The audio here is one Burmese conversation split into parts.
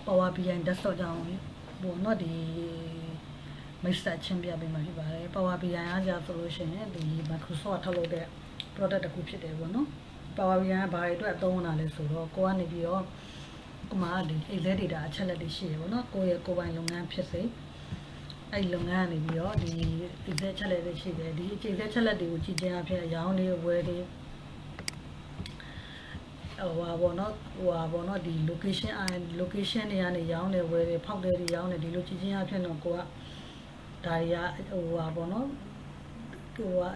Power BI desktop ကြောင့်ဘောနော်ဒီမိတ်ဆက်ချင်းပြပေးမှာဖြစ်ပါတယ် Power BI အားကြဆိုလို့ရှိရင်ဒီ Microsoft ထုတ်လုပ်တဲ့ product တစ်ခုဖြစ်တယ်ပေါ့နော် Power BI ကဘာတွေအတွက်အသုံးဝင်တာလဲဆိုတော့ကိုကနေပြီးတော့ဥမာဒီ Excel data အချက်လက်တွေရှိတယ်ပေါ့နော်ကိုယ့်ရဲ့ကိုယ်ပိုင်လုပ်ငန်းဖြစ်စေအဲ့လုပ်ငန်းကနေပြီးတော့ဒီ Excel ချက်လက်တွေရှိတယ်ဒီ Excel ချက်လက်တွေကိုကြည့်ခြင်းအဖြစ်အရောင်းတွေဝယ်တွေဘောနော်ဒီ location တွေကနေရောင်းတယ်ဝယ်တယ်ဖောက်တယ်တွေရောင်းတယ်ဒီလိုကြည့်ခြင်းအဖြစ်တော့ကိုကဒါတွေကဘောနော်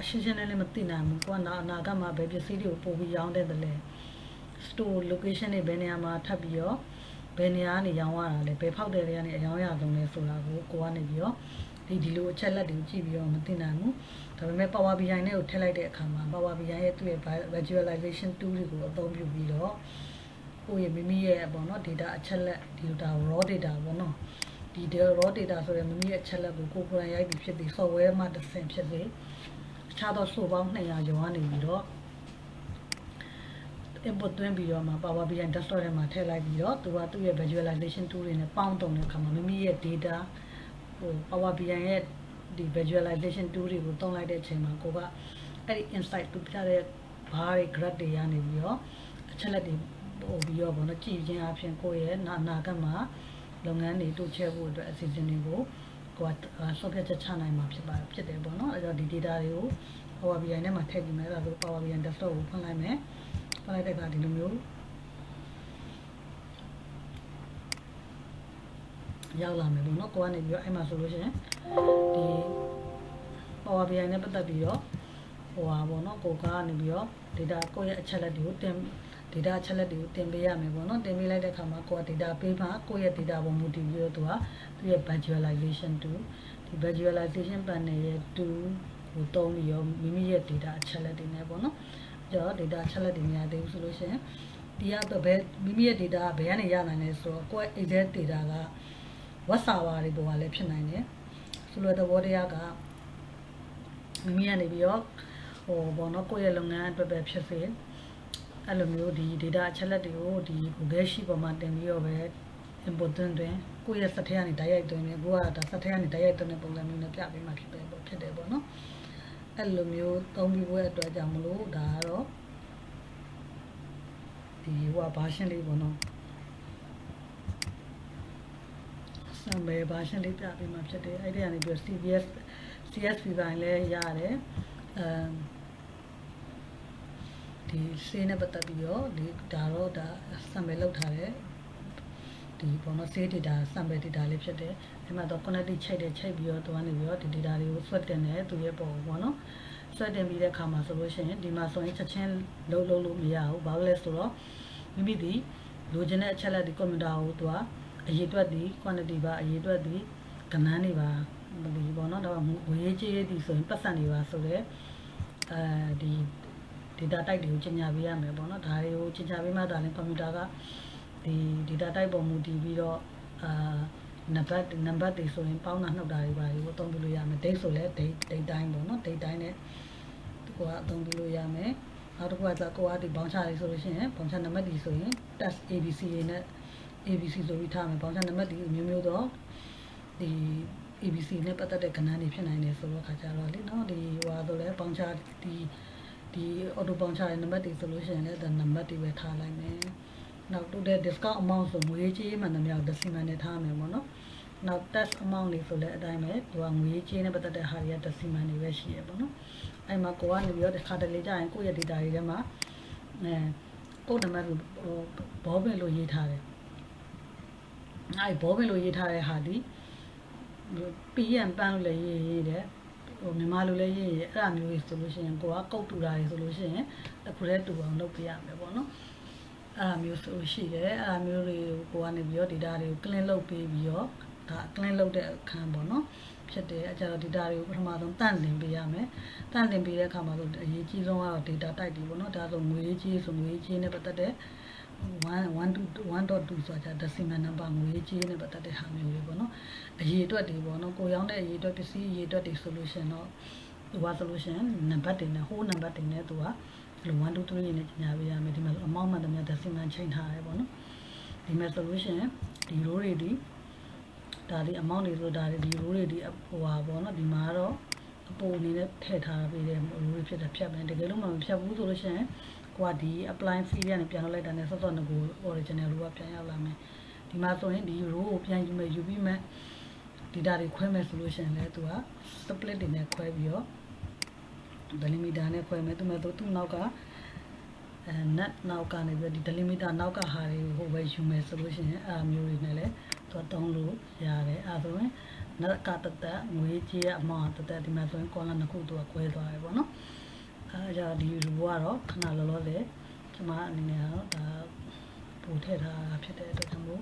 အရှင်းရှင်းလေးမသိနိုင်ဘူးကိုကနာကမှာပဲပစ္စည်းတွေကိုပို့ပြီးရောင်းတဲ့တည်းလဲ store location တွေဘယ်နေရာမှာထပ်ပြီးတော့ဘယ်နေရာကနေရောင်းရတာလဲဘယ်ဖောက်တယ်တွေကနေအရောင်းရဆုံးလဲဆိုတာကိုကနေပြီးတော့ဒီလိုအချက်လက်တွေကိုကြည့်ပြီးတော့မသိနိုင်ဘူးဒါပေမဲ့ Power BI နဲ့ကိုထည့်လိုက်တဲ့အခါမှာ Power BI ရဲ့သူ့ရဲ့ visualization tool တွေကိုအသုံးပြုပြီးတော့ကိုယ့်ရဲ့မိမိရဲ့ပေါ့နော် data အချက်လက် data raw data ပေါ့နော်ဒီ raw data ဆိုရင်မိမိရဲ့အချက်လက်ကိုကိုယ်ရိုက်ပြီးဖြစ်ပြီး software မှာတစ်ဆင့်ဖြစ်စေအခြားသော source ပေါင်း200ကျော်ကနေပြီးတော့ input သွင်းပြီးတော့မှ Power BI desktop ထဲမှာထည့်လိုက်ပြီးတော့သူ့ရဲ့ visualization tool တွေနဲ့ပေါင်းတုံတဲ့အခါမှာမိမိရဲ့ data Power BI ရဲ့ဒီ visualization tool တွေကိုသုံးလိုက်တဲ့အချိန်မှာကိုကအဲ့ဒီ insight သူပြတဲ့ bar တွေ graph တွေရနေပြီးတော့အချက်လက်တွေပို့ပြီးတော့ဘောနော်ကြည့်ခြင်းအပြင်ကိုရဲ့နာကမှာလုပ်ငန်းတွေတိုးချဲ့ဖို့အတွက်အစီအစဉ်တွေကိုကိုကဆော့ဖြတ်ချက်ချနိုင်မှာဖြစ်တယ်ပေါ့နော်အဲ့တော့ဒီ data တွေကို Power BI နဲ့မှာထည့်ပြီးမယ်အဲ့ဒါဆို Power BI desktop ကိုဖွင့်လိုက်မယ်ဖွင့်လိုက်တဲ့အခါဒီလိုမျိုးရောက်လာမယ်ပေါ့နော်ကိုကနေပြီးတော့အဲ့မှာဆိုလို့ရှိရင်ဒီ Power BI နဲ့ပတ်သက်ပြီးတော့ပေါ့နော်ကိုကနေပြီးတော့ data ကိုရဲ့အချက်လက်တွေကိုdata အချက်လက်တွေကိုတင်ပေးရမယ်ပေါ့နော်တင်ပေးလိုက်တဲ့အခါမှာကိုက data ပေးမှာကိုရဲ့ data ပေါ်မူတည်ပြီးတော့သူရဲ့ visualization tool ဒီ visualization panel ရဲ့ tool ကိုသုံးပြီးတော့မိမိရဲ့ data အချက်လက်တွေနဲ့ပေါ့နော်ကြော data အချက်လက်တွေမရသေးဘူးဆိုလို့ရှိရင်ဒီကတော့မိမိရဲ့ data ကဘယ်ကနေရနိုင်လဲဆိုတော့ကိုယ့် Excel data က web server တွေပေါ်မှာလည်းဖြစ်နိုင်တယ်ဆိုလိုတဲ့သဘောတရားကမိမိကနေပြီးတော့ဘောနော်ကိုယ့်ရဲ့လုပ်ငန်းအတွက်ပဲဖြစ်စေအဲ့လိုမျိုးဒီ data အချက်လက်တွေကိုဒီ Google Sheet ပေါ်မှာတင်ပြီးတော့ပဲ input သွင်းကိုယ့်ရဲ့စက်ထဲကနေတိုက်ရိုက်သွင်းတယ်ကိုကဒါစက်ထဲကနေတိုက်ရိုက်သွင်းတဲ့ပုံစံမျိုးနဲ့ပြပေးမှဖြစ်တယ်ပေါ့နော်အဲ့လိုမျိုးသုံးပြီးပွဲအတွက်ကြောင့်မလို့ဒါကတော့ဒီversion လေးပေါ့နော်sample version လေးပြပေးမှဖြစ်တယ်အဲ့ဒီကနေပြီး CSV ပိုင်းလည်းရတယ်ဒီ save နဲ့ပတ်သက်ပြီးတော့ဒီဒါတော့ဒါ sample လောက်ထားတယ်ဒီပေါ့နော် save data sample data လေးဖြစ်တယ်အဲ့မှာတော့ connected ချိန်ပြီးတော့သူကနေပြီးတော့ဒီ data တွေကို swap တင်တယ်သူရဲ့ပုံပေါ့နော် swap တင်ပြီးတဲ့အခါမှာဆိုလို့ရှိရင်ဒီမှာဆိုရင်ချက်ချင်းလုံးလို့မရဘူးဘာလို့လဲဆိုတော့မိမိဒီလိုချင်တဲ့အချက်လက်ဒီ computer ကိုသူကအရေးအတွက်ဒီ quantity ပါအရေးအတွက်ဒီကဏ္ဍတွေပါဒီပေါ့နော်ဒါကငွေကြေးဒီဆိုရင်ပတ်စံတွေပါဆိုတော့ဒီ data type တွေကိုကျင်ညာပေးရမယ်ပေါ့နော်ဒါတွေကိုကျင်ညာပေးမှဒါလည်း computer ကဒီ data type ပေါ်မူတည်ပြီးတော့နံပါတ်တွေဆိုရင်ပေါင်းတာနှုတ်တာတွေပါကိုအသုံးပြုလို့ရမယ် date ဆိုလဲ date တိုင်းပေါ့နော် date တိုင်းနဲ့ကိုကအသုံးပြုလို့ရမယ်နောက်တစ်ခုကကိုကဒီ bouncer တွေဆိုလို့ရှိရင် bouncer နံပါတ်တွေဆိုရင် test ABC တွေနဲ့ ABC ဆိုပြီးထားမယ် bouncer နံပါတ်တွေမျိုးတော့ဒီ ABC နဲ့ပတ်သက်တဲ့ကဏ္ဍတွေဖြစ်နိုင်တယ်ဆိုတော့ခါကြတော့လေနော်ဒီဆိုလဲ bouncer ဒီ auto bouncer နံပါတ်တွေဆိုလို့ရှိရင်လည်းနံပါတ်တွေပဲထားလိုက်မယ်နောက်တိုးတဲ့ discount amount ဆိုငွေကြေးမှန်သမျှ decimal နဲ့ထားမယ်ပေါ့နော်နောက် tax amount တွေဆိုလည်းအတိုင်းပဲသူကငွေကြေးနဲ့ပတ်သက်တဲ့ဟာတွေက decimal တွေပဲရှိရပေါ့နော်အဲ့မှာကိုကနေပြီးတော့တစ်ခါတလေကြာရင်ကိုယ့်ရဲ့ data တွေထဲမှာကိုယ့်နံပါတ်ဘောပင်လို့ရေးထားတယ်အဲ့ဘောပင်လို့ရေးထားတဲ့ဟာဒီ PM ပန်းလို့လည်းရေးတယ်မြန်မာလိုလည်းရေးအဲ့ဒါမျိုးဆိုလို့ရှိရင်ကိုကကုတ်တူတာတွေဆိုလို့ရှိရင်တစ်ခုတည်းတူအောင်လုပ်ပြရမယ်ပေါ့နော်အဲ့ဒါမျိုးဆိုရှိတယ်အဲ့ဒါမျိုးတွေကိုကနေပြီးတော့ data တွေကို clean လုပ်ပေးပြီးတော့ဒါ clean လုပ်တဲ့အခန်းပေါ့နော်ဖြစ်တယ်အဲ့ကြတော့ data တွေကိုပထမဆုံးတန့်တင်ပေးရမယ်တန့်တင်ပေးတဲ့အခါမှာဆိုအရေးကြီးဆုံးကတော့ data type တွေပေါ့နော်ဒါဆိုငွေကြေးဆိုငွေကြေးနဲ့ပတ်သက်တဲ့1.2 ဆိုတာ decimal number ငွေကြေးနဲ့ပတ်သက်တဲ့ဟာမျိုးတွေပေါ့နော်အရေးအတွက်တွေပေါ့နော်ကိုရောင်းတဲ့အရေးအတွက်ပစ္စည်းအရေးအတွက်တွေဆိုလို့ရှိရင်တော့သူကဆိုလို့ရှိရင်နံပါတ်တွေနဲ့ whole number တွေနဲ့သူက1 2 3နဲ့ညင်ပေးရမယ်ဒီမှာ amount မှန်တယ်များ decimal ချိန်ထားရဲပေါ့နော်ဒီမှာဆိုလို့ရှိရင် ဒီရိုးတွေဒီဒါဒီ amount တွေဆိုဒါဒီရိုးတွေဒီဟိုပါပေါ့နော်ဒီမှာတော့အပေါ်အနေနဲ့ထည့်ထားပေးတဲ့ရိုးတွေဖြစ်တယ်ဖြတ်မယ်တကယ်လို့မဖြတ်ဘူးဆိုလို့ရှိရင်ကိုကဒီ apply fee ကနေပြန်လုပ်လိုက်တာနဲ့စောစောက original row ကပြန်ရောက်လာမယ်ဒီမှာဆိုရင်ဒီ row ကိုပြန်ယူမယ်ယူပြီးမှ data တွေခွဲမယ်ဆိုလို့ရှိရင်လည်းသူက split တွေနဲ့ခွဲပြီးတော့ delimiter နဲ့ခွဲမယ်သူမဲ့သူ့နောက်ကnet နောက်ကနေပြီးဒီ delimiter နောက်ကဟာတွေကိုဟိုပဲယူမယ်ဆိုလို့ရှိရင်အဲ့အမျိုးတွေနဲ့လည်းသူသုံးလို့ရတယ်အဲ့ဆိုရင် net ကတသက်ငွေကြေးရဲ့အမောင်းတသက်ဒီမှာဆိုရင် column တစ်ခုသူကကွဲသွားတယ်ပေါ့နော်အဲ့ကြဒီ row ကတော့ခဏလောလောဆယ်ကျွန်မအနေနဲ့ကတော့ဒါပို့ထည့်ထားတာဖြစ်တဲ့အတွက်ကြောင့်မို့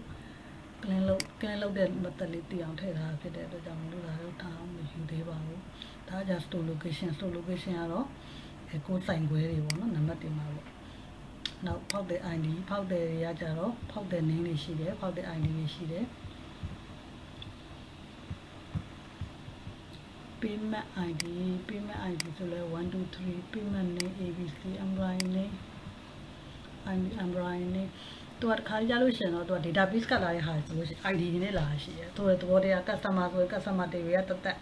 clean လုပ်တဲ့ method လေးတည်အောင်ထည့်ထားတာဖြစ်တဲ့အတွက်ကြောင့်မို့လို့ဒါတော့ထားအောင်မယူသေးပါဘူးဒါကြ store location ကတော့ကိုယ်ဆိုင်ခွဲတွေပေါ့နော်နံပါတ်တင်ပါပေါ့နောက်ဖောက်တဲ့ ID ဖောက်တဲ့ရကြတော့ဖောက်တဲ့ name တွေရှိတယ်ဖောက်တဲ့ ID တွေရှိတယ် payment ID ဆိုလဲ1 2 3 payment name ABC umbrella name umbrella name သူကတခါကြလို့ရှိရင်တော့သူက database ကလာတဲ့ဟာဆိုလို့ရှိရင် ID နဲ့လာရှိတယ်သူရဲ့သဘောတရား customer ဆိုရင် customer တွေရတသက်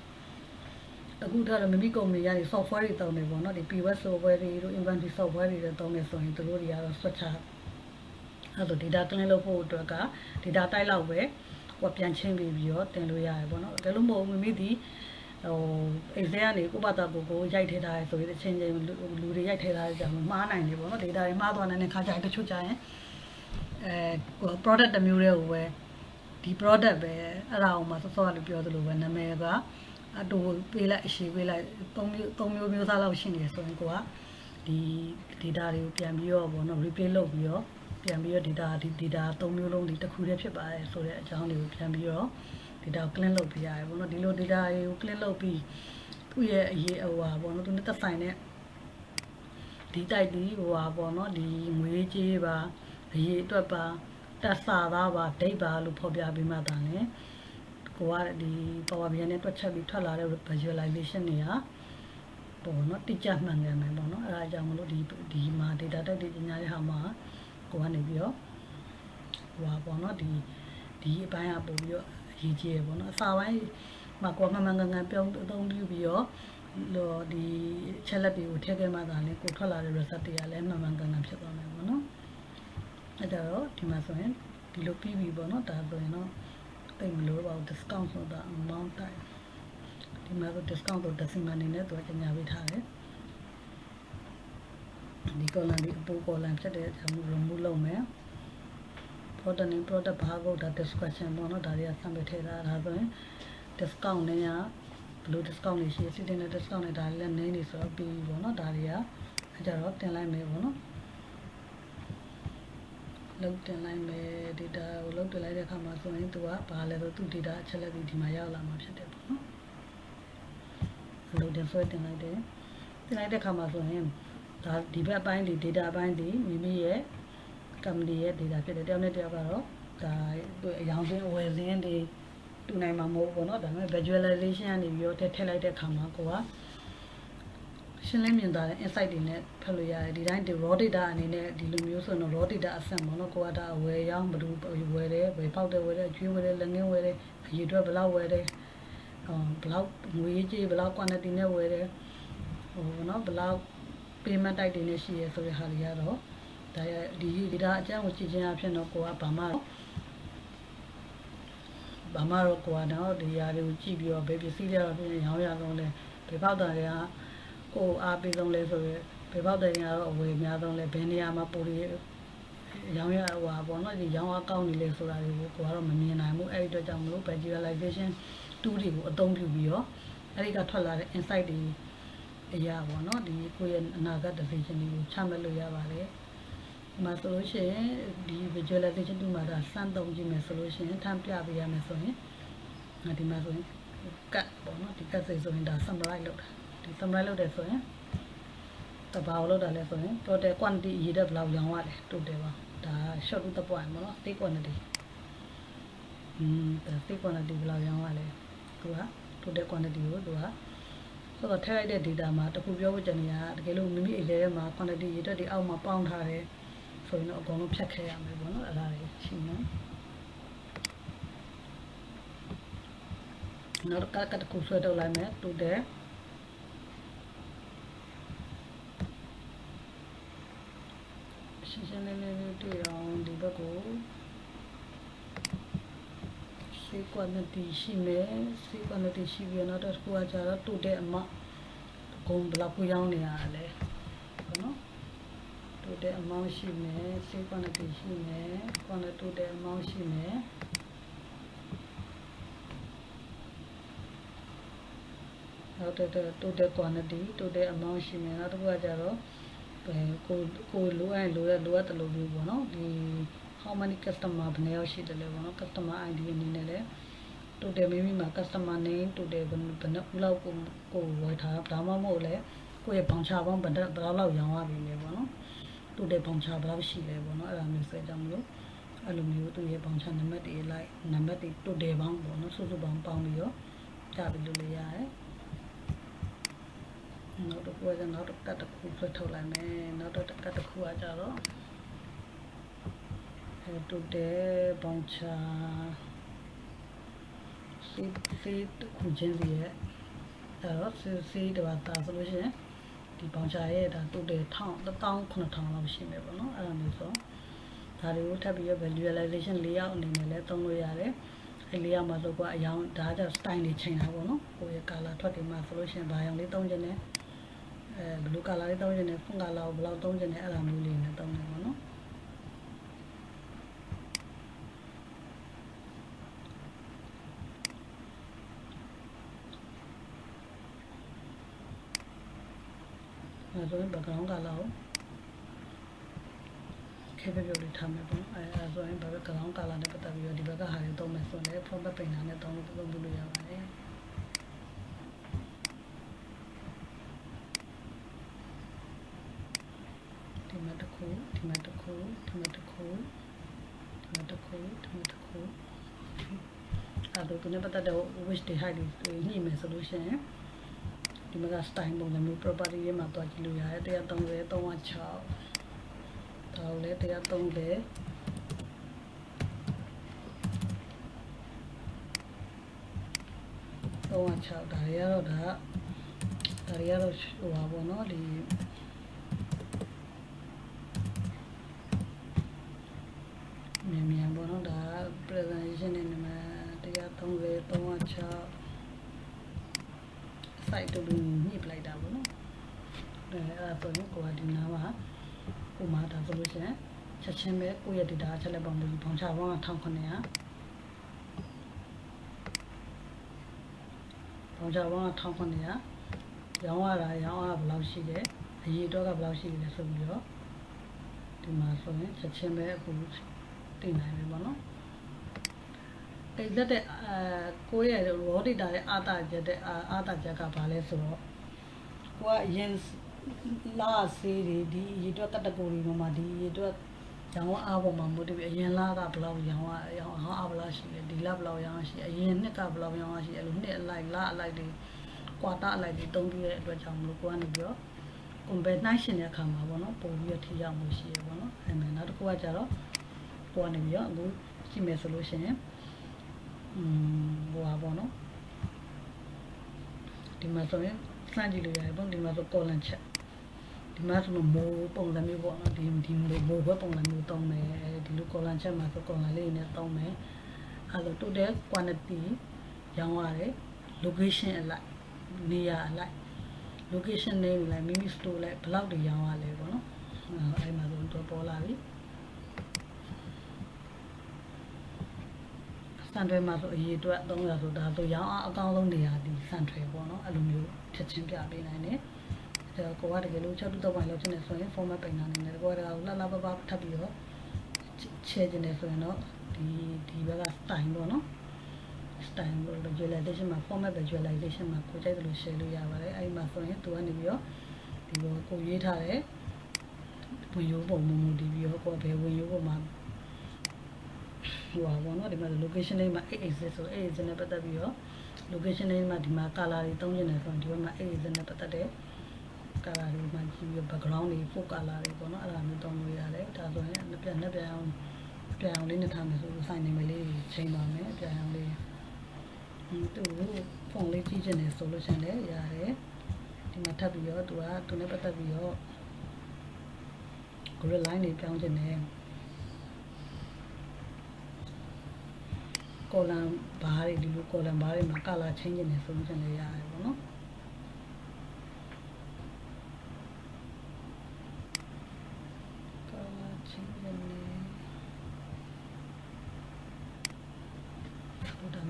အခုတော့မိမိကုမ္ပဏီကနေ software တွေတောင်းနေပေါ့နော်ဒီ PWS software တွေတို့ inventory software တွေတောင်းနေဆိုရင်သူတို့တွေကတော့ structure အဲ့ဒါ data clean လုပ်ဖို့အတွက်က data type လောက်ပဲဟိုပြန်ချင်းပြီးတော့တင်လို့ရတယ်ပေါ့နော်ဒါလို့မဟုတ်မိမိဒီဟို Excel ကနေကိုပတ်တာကိုရိုက်ထည့်ထားရဲဆိုရင်အချင်းချင်းလူတွေရိုက်ထည့်ထားရကြမှာမှားနိုင်တယ်ပေါ့နော် data တွေမှားသွားနိုင်တဲ့ခါကျရင်တချို့ကျရင်product တစ်မျိုးတွေကိုပဲဒီ product ပဲအဲ့ဒါအောင်မှစောစောကလည်းပြောသလိုပဲနာမည်ကအတူပေးလိုက်အရှိပေးလိုက်၃မျိုးသားလောက်ရှိနေဆိုရင်ကိုကဒီ data တွေကိုပြန်ပြီးတော့ပေါ့နော် replay လုပ်ပြီးတော့ပြန်ပြီးတော့ data ၃မျိုးလုံးဒီတစ်ခုတည်းဖြစ်ပါတယ်ဆိုတဲ့အကြောင်းတွေကိုပြန်ပြီးတော့ data ကို clean လုပ်ပြရတယ်ပေါ့နော်ဒီလို data တွေကို clean လုပ်ပြီးသူ့ရဲ့အရေးအဝါပေါ့နော်သူနဲ့သက်ဆိုင်တဲ့ဒီတိုက်ဒီဟိုဟာပေါ့နော်ဒီငွေကြေးပါအရေးအတွက်ပါတက်စာသားပါဒိတ်ပါလို့ဖော်ပြပေးမှတာနဲ့ကိုကဒီ Power BI နဲ့တွက်ချက်ပြီးထွက်လာတဲ့ visualization တွေကပေါ့နော်တိကျမှန်ကန်မယ်ပေါ့နော်အဲဒါကြောင့်မလို့ဒီမှာ data type တွေညတဲ့ဟာမှာကိုကနေပြီးတော့ဟိုပါပေါ့နော်ဒီအပိုင်းကပို့ပြီးတော့အရေးကြီးရပေါ့နော်အစာပိုင်းမှာကိုမှန်မှန်ကန်ကန်ပြောင်းအသုံးပြုပြီးတော့ဒီချက်လက်တွေကိုထည့်ခဲ့မှသာလေကိုထွက်လာတဲ့ result တွေကလည်းမှန်မှန်ကန်ကန်ဖြစ်သွားမယ်ပေါ့နော်အဲ့တော့ဒီမှာဆိုရင်ဒီလိုပြီးပြီပေါ့နော်ဒါဆိုရင်တော့တိတ်မလို့ပါဘူး discount ဆိုတာ amount တိုက်ဒီမှာဆို discount ဆို decimal အနေနဲ့သူကညပေးထားတယ်ဒီ column ဒီအပေါ် column ဖြစ်တဲ့အကြောင်း remove လုပ်မယ် product name product barcode ဒါ description ပေါ့နော်ဒါတွေက sample ထည့်ထားတာဆိုရင် discount နဲ့ကဘယ်လို discount တွေရှိ seasonal discount နဲ့ဒါတွေလည်း name တွေဆိုတော့ပြီးပြီပေါ့နော်ဒါတွေကအဲ့ကြတော့တင်လိုက်မယ်ပေါ့နော်လုတ်တင်လိုက်မယ် data ကိုလုတ်တင်လိုက်တဲ့အခါမှာဆိုရင်သူကဘာလဲဆိုသူ data အချက်လက်တွေဒီမှာရောက်လာမှာဖြစ်တယ်ပေါ့နော်လုတ်တင်ဆွဲတင်လိုက်တယ်တင်လိုက်တဲ့အခါမှာဆိုရင်ဒါဒီဘက်အပိုင်းဒီ data အပိုင်းဒီမိမိရဲ့ company ရဲ့ data ဖြစ်တယ်တယောက်နဲ့တယောက်ကတော့ဒါအရောင်စင်းဝယ်စင်းတွေတူနိုင်မှာမဟုတ်ဘူးပေါ့နော်ဒါပေမဲ့ visualization ကနေပြီးတော့ထည့်လိုက်တဲ့အခါမှာကိုကရှင်းလင်းမြင်သာတဲ့ insight တွေနဲ့ဖတ်လို့ရတယ်ဒီတိုင်းဒီ raw data အနေနဲ့ဒီလိုမျိုးဆိုတော့ raw data အဆင့်ပေါ့နော်ကိုကဒါဝယ်ရောင်းဘယ်လိုဝယ်တယ်ဝယ်ပေါက်တယ်ဝယ်တယ်ကျွေးဝယ်တယ်လက်ငင်းဝယ်တယ်အရေအတွက်ဘယ်လောက်ဝယ်တယ်ဘယ်လောက်ငွေကြေးဘယ်လောက် quantity နဲ့ဝယ်တယ်ဟိုနော်ဘယ်လောက် payment type တွေနဲ့ရှိရဲဆိုတဲ့ဟာတွေကတော့ဒါဒီ data အကြောင်းကိုကြည့်ချင်းအဖြစ်တော့ကိုကဘာမှတော့ကိုကတော့ဒီຢာတွေကိုကြည့်ပြီးတော့ဘယ်ပစ္စည်းတွေတော့ပြင်ရောင်းရအောင်လဲဘယ်ပေါက်တာတွေကကိုအားပေးဆုံးလဲဆိုရယ်ဘယ်ပေါက်တဲ့နေရာတော့အဝယ်များဆုံးလဲဘယ်နေရာမှာပို့ရရောင်းရဟိုပါပေါ့နော်ဒီရောင်းအားကောင်းနေလဲဆိုတာတွေကိုကိုကတော့မမြင်နိုင်ဘူးအဲ့ဒီအတွက်ကြောင့်မလို့ visualization tool တွေကိုအသုံးပြုပြီးတော့အဲ့ဒီကထွက်လာတဲ့ insight တွေအရာပေါ့နော်ဒီကိုယ့်ရဲ့အနာဂတ် decision တွေကိုချမှတ်လို့ရပါတယ်ဒီမှာဆိုလို့ရှိရင်ဒီ visualization tool မှာဒါစမ်းသုံးကြည့်မယ်ဆိုလို့ရှိရင်ထပ်ပြပေးရမယ်ဆိုရင်ဒီမှာဆိုရင်ကတ်ပေါ့နော်ဒီကတ်စိတ်ဆိုရင်ဒါ summarize လုပ်တာဒီ summarize လုပ်တယ်ဆိုရင်တဘာလို့လုပ်တာလဲဆိုရင် total quantity ရေးတဲ့ဘယ်လောက်ရောင်းရတယ် total ပါဒါ short to the point ပေါ့နော် stake quantity ဒါ stake quantity ဘယ်လောက်ရောင်းရလဲသူက total quantity ကိုသူကဆိုတော့ထည့်လိုက်တဲ့ data မှာတခုပြောဖို့ကြံနေတာတကယ်လို့မိမိအိမ်ထဲမှာ quantity ရေးတဲ့ဒီအောက်မှာပေါင်းထားတယ်ဆိုရင်တော့အကုန်လုံးဖြတ်ခဲ့ရမယ်ပေါ့နော်အဲ့ဒါတွေရှိနော် နောက်ကတ်တစ်ခုဆွဲထုတ်လိုက်မယ်တူတယ်ရှင်းရှင်းလင်းလင်းတွေ့အောင်ဒီဘက်ကိုစေကွန်တီရှိမယ်စေကွန်တီရှိပြီးနောက်တစ်ခုကကျတော့တူတဲ့အမဂုံဘလောက်ကိုရောင်းနေရတယ်ပေါ့နော်တူတဲ့အမောင်းရှိမယ်စေကွန်တီရှိမယ်ကွန်တူတဲ့အမောင်းရှိမယ်နောက်တူတဲ့ quantity တူတဲ့ amount ရှိမယ်နောက်တစ်ခုကကျတော့ကိုလိုအပ်တလို့မျိုးပေါ့နော်ဒီ how many customer ဘယ်နှယောက်ရှိတယ်လဲပေါ့နော် customer ID အနေနဲ့လည်းတူတဲ့မိမိမှာ customer name တူတဲ့ဘယ်နှဦးလောက်ကိုဝယ်ထားဒါမှမဟုတ်လဲကိုယ့်ရဲ့ဘောင်ချပေါင်းဘယ်လောက်ရောင်းရပြီလဲပေါ့နော်တူတဲ့ဘောင်ချဘယ်လောက်ရှိလဲပေါ့နော်အဲ့ဒါမျိုးဆွဲကြမလို့အဲ့လိုမျိုးသူ့ရဲ့ဘောင်ချနံပါတ်တွေလိုက်နံပါတ်တွေတူတဲ့ပေါင်းပေါ့နော်စုစုပေါင်းပေါင်းပြီးတော့ကြပြီးလို့လည်းရတယ်နောက်တစ်ခုကနောက်တစ်ကတ်တစ်ခုဆွဲထုတ်လိုက်မယ်နောက်တစ်ကတ်တစ်ခုကကြတော့တူတဲ့ဘောင်ချစီတစ်ခုချင်းစီရဲ့အဲ့တော့စီတပါတာဆိုလို့ရှိရင်ဒီဘောင်ချရဲ့ဒါတူတဲ့1,900လောက်ရှိမယ်ပေါ့နော်အဲ့ဒါမျိုးဆိုဒါတွေကိုထပ်ပြီးတော့ visualization layout အနေနဲ့လည်းသုံးလို့ရတယ်အဲ့ layout မှာဆိုကအရောင်ဒါကြ style တွေချိန်တာပေါ့နော်ကိုယ့်ရဲ့ color ထွက်တွေမှာဆိုလို့ရှိရင်ဘာရောင်လေးသုံးခြင်းနဲ့ဘလူး color လေးသုံးခြင်းနဲ့ဖွင့် color ကိုဘယ်လောက်သုံးခြင်းနဲ့အဲ့ဒါမျိုးလေးနဲ့သုံးတယ်ပေါ့နော်အဲ့ဒါဆိုရင် background color ကိုခဲပြပြလေးထားမယ်ပေါ့အဲ့ဒါဆိုရင် background color နဲ့ပတ်သက်ပြီးတော့ဒီဘက်ကဟာတွေသုံးမယ်ဆိုရင်လည်း format painter နဲ့သုံးလို့ရပါတယ်ဒီမှာတစ်ခုဒီမှာတစ်ခုဒီမှာတစ်ခုဒီမှာတစ်ခုဒီမှာတစ်ခုအဲ့တော့ဒီနေ့ပတ်သက်တဲ့ wish တွေ height တွေညှိမယ်ဆိုလို့ရှိရင်ဒီမှာက style ပုံစံမျိုး property ရဲ့မှာတွားကြည့်လို့ရတယ်130 306ဒါလည်း130 306ဒါတွေကတော့ဟိုပါဘောနော်ဒီမြန်ပေါ့နော်ဒါ presentation နဲ့မှာ130 306 site တူညှိပလိုက်တာပေါ့နော်အဲ့ဒါဆိုရင်ကိုကဒီနားမှာကိုမှာဒါဆိုလို့ရှိရင်ချက်ချင်းပဲကိုရဲ့ data ချက်လက်ပေါင်းပြီးပေါင်ချပေါင်း1900ပေါင်ချပေါင်း1900ရောင်းရဘယ်လောက်ရှိတယ်အရေးတော့ကဘယ်လောက်ရှိလဲဆိုပြီးတော့ဒီမှာဆိုရင်ချက်ချင်းပဲအခုသိနိုင်ပြီပေါ့နော်အဲ့ဒါတဲ့ကိုရဲ့ raw data ရဲ့အာသာချက်ကဘာလဲဆိုတော့ကိုကအရင်လာစေးဒီရေတွက် category မှာဒီရေတွက်ရောင်းအားပေါ်မှာမို့တပြီအရင်လာကဘယ်လောက်ရောင်းအားဘယ်လောက်ရှိလဲဒီလဘယ်လောက်ရောင်းရှိအရင်နှစ်ကဘယ်လောက်ရောင်းရှိအဲ့လိုနှစ်အလိုက်လအလိုက်တွေကွာတာအလိုက်တွေတုံးပြီးတဲ့အတွက်ကြောင့်မလို့ကိုကနေပြီးတော့ compare နှိုင်းရှင်တဲ့အခါမှာပေါ့နော်ပုံပြီးတော့ထိရောက်မှုရှိရပေါ့နော်အဲ့မဲ့နောက်တစ်ခုကကြတော့ကိုကနေပြီးတော့အခုကြည့်မယ်ဆိုလို့ရှိရင်ဟိုပါပေါ့နော်ဒီမှာဆိုရင်စမ်းကြည့်လို့ရတယ်ပေါ့ဒီမှာဆို column check ဒီမှာဆိုမိုးပုံစံမျိုးပေါ့နော်ဒီမိုးဘက်ပုံစံမျိုးသုံးမယ်ဒီလို column check မှာဆို column လေးနဲ့သုံးမယ်အဲ့တော့ total quantity ရောင်းရတယ် location အလိုက်နေရာအလိုက် location name လိုက်မိမိ store လိုက်ဘယ်လောက်တွေရောင်းရလဲပေါ့နော်အဲ့မှာဆိုတော့ပေါ်လာပြီစံထွဲမှာဆိုအရေးအတွက်300ဆိုဒါဆိုရောင်းအားအကောင်းဆုံးနေရာဒီစံထွဲပေါ့နော်အဲ့လိုမျိုးချက်ချင်းပြပေးနိုင်တယ်အဲ့တော့ကိုကတကယ်လို့6တော့ပိုင်းလောက်ချင်တယ်ဆိုရင် format ပိန်တာနေတယ်ကိုကတကယ်လှပထပ်ပြီးတော့ချဲချင်တယ်ဆိုရင်တော့ဒီဘက်က style ပေါ့နော် style visualization မှာ format visualization မှာကိုကြိုက်တယ်လို့ share လို့ရပါတယ်အဲ့ဒီမှာဆိုရင်သူကနေပြီးတော့ဒီကိုရေးထားတယ်ဝင်ရိုးပုံမူတည်ပြီးတော့ကိုကဘယ်ဝင်ရိုးပုံမှာဟိုပါဘောနော်ဒီမှာ location name မှာ exit ဆို exit နဲ့ပတ်သက်ပြီးတော့ location name မှာဒီမှာ color တွေသုံးနေတယ်ဆိုရင်ဒီဘက်မှာ exit နဲ့ပတ်သက်တဲ့ color တွေမှာကြည့်ပြီး background တွေ faux color တွေပေါ့နော်အဲ့ဒါမျိုးသုံးလို့ရတယ်ဒါဆိုရင်ပြန်အောင်လေးနဲ့ထားမယ်ဆိုစိုင်းနေမယ်လေးချိန်ပါမယ်ပြန်အောင်လေးသူ ဖုန်းလေးကြည့်ချင်တယ်ဆိုလို့ရှိရင်လည်းရတယ်ဒီမှာထပ်ပြီးတော့သူနဲ့ပတ်သက်ပြီးတော့ grid line တွေပြောင်းချင်တယ် column bar တွေဒီလို column bar တွေမှာ color change ချင်တယ်ဆိုလို့ရှိရင်လည်းရတယ်ပေါ့နော်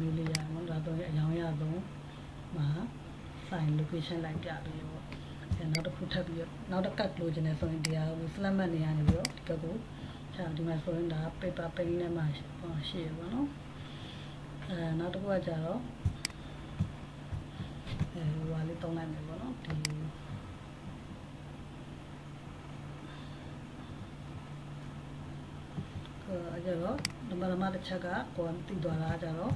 မျိုးလေးရအောင်ဒါတော့အရောင်ရဆုံးမှာ sign location လိုက်ပြပြီးတော့နောက်တစ်ခုထပ်ပြီးတော့နောက်တစ်ကတ်လိုချင်တယ်ဆိုရင်ဒီဟာကို select မှတ်နေရနေပြီးတော့ဒီကကိုဒီမှာဆိုရင်ဒါ paper pen နဲ့မှရှိရပါတော့နောက်တစ်ခုကကြတော့ဟိုဟာလေးတုံးလိုက်မယ်ပေါ့နော်ဒီကြတော့နံပါတ်တစ်ချက်ကကိုယ်သိသွားတာကြတော့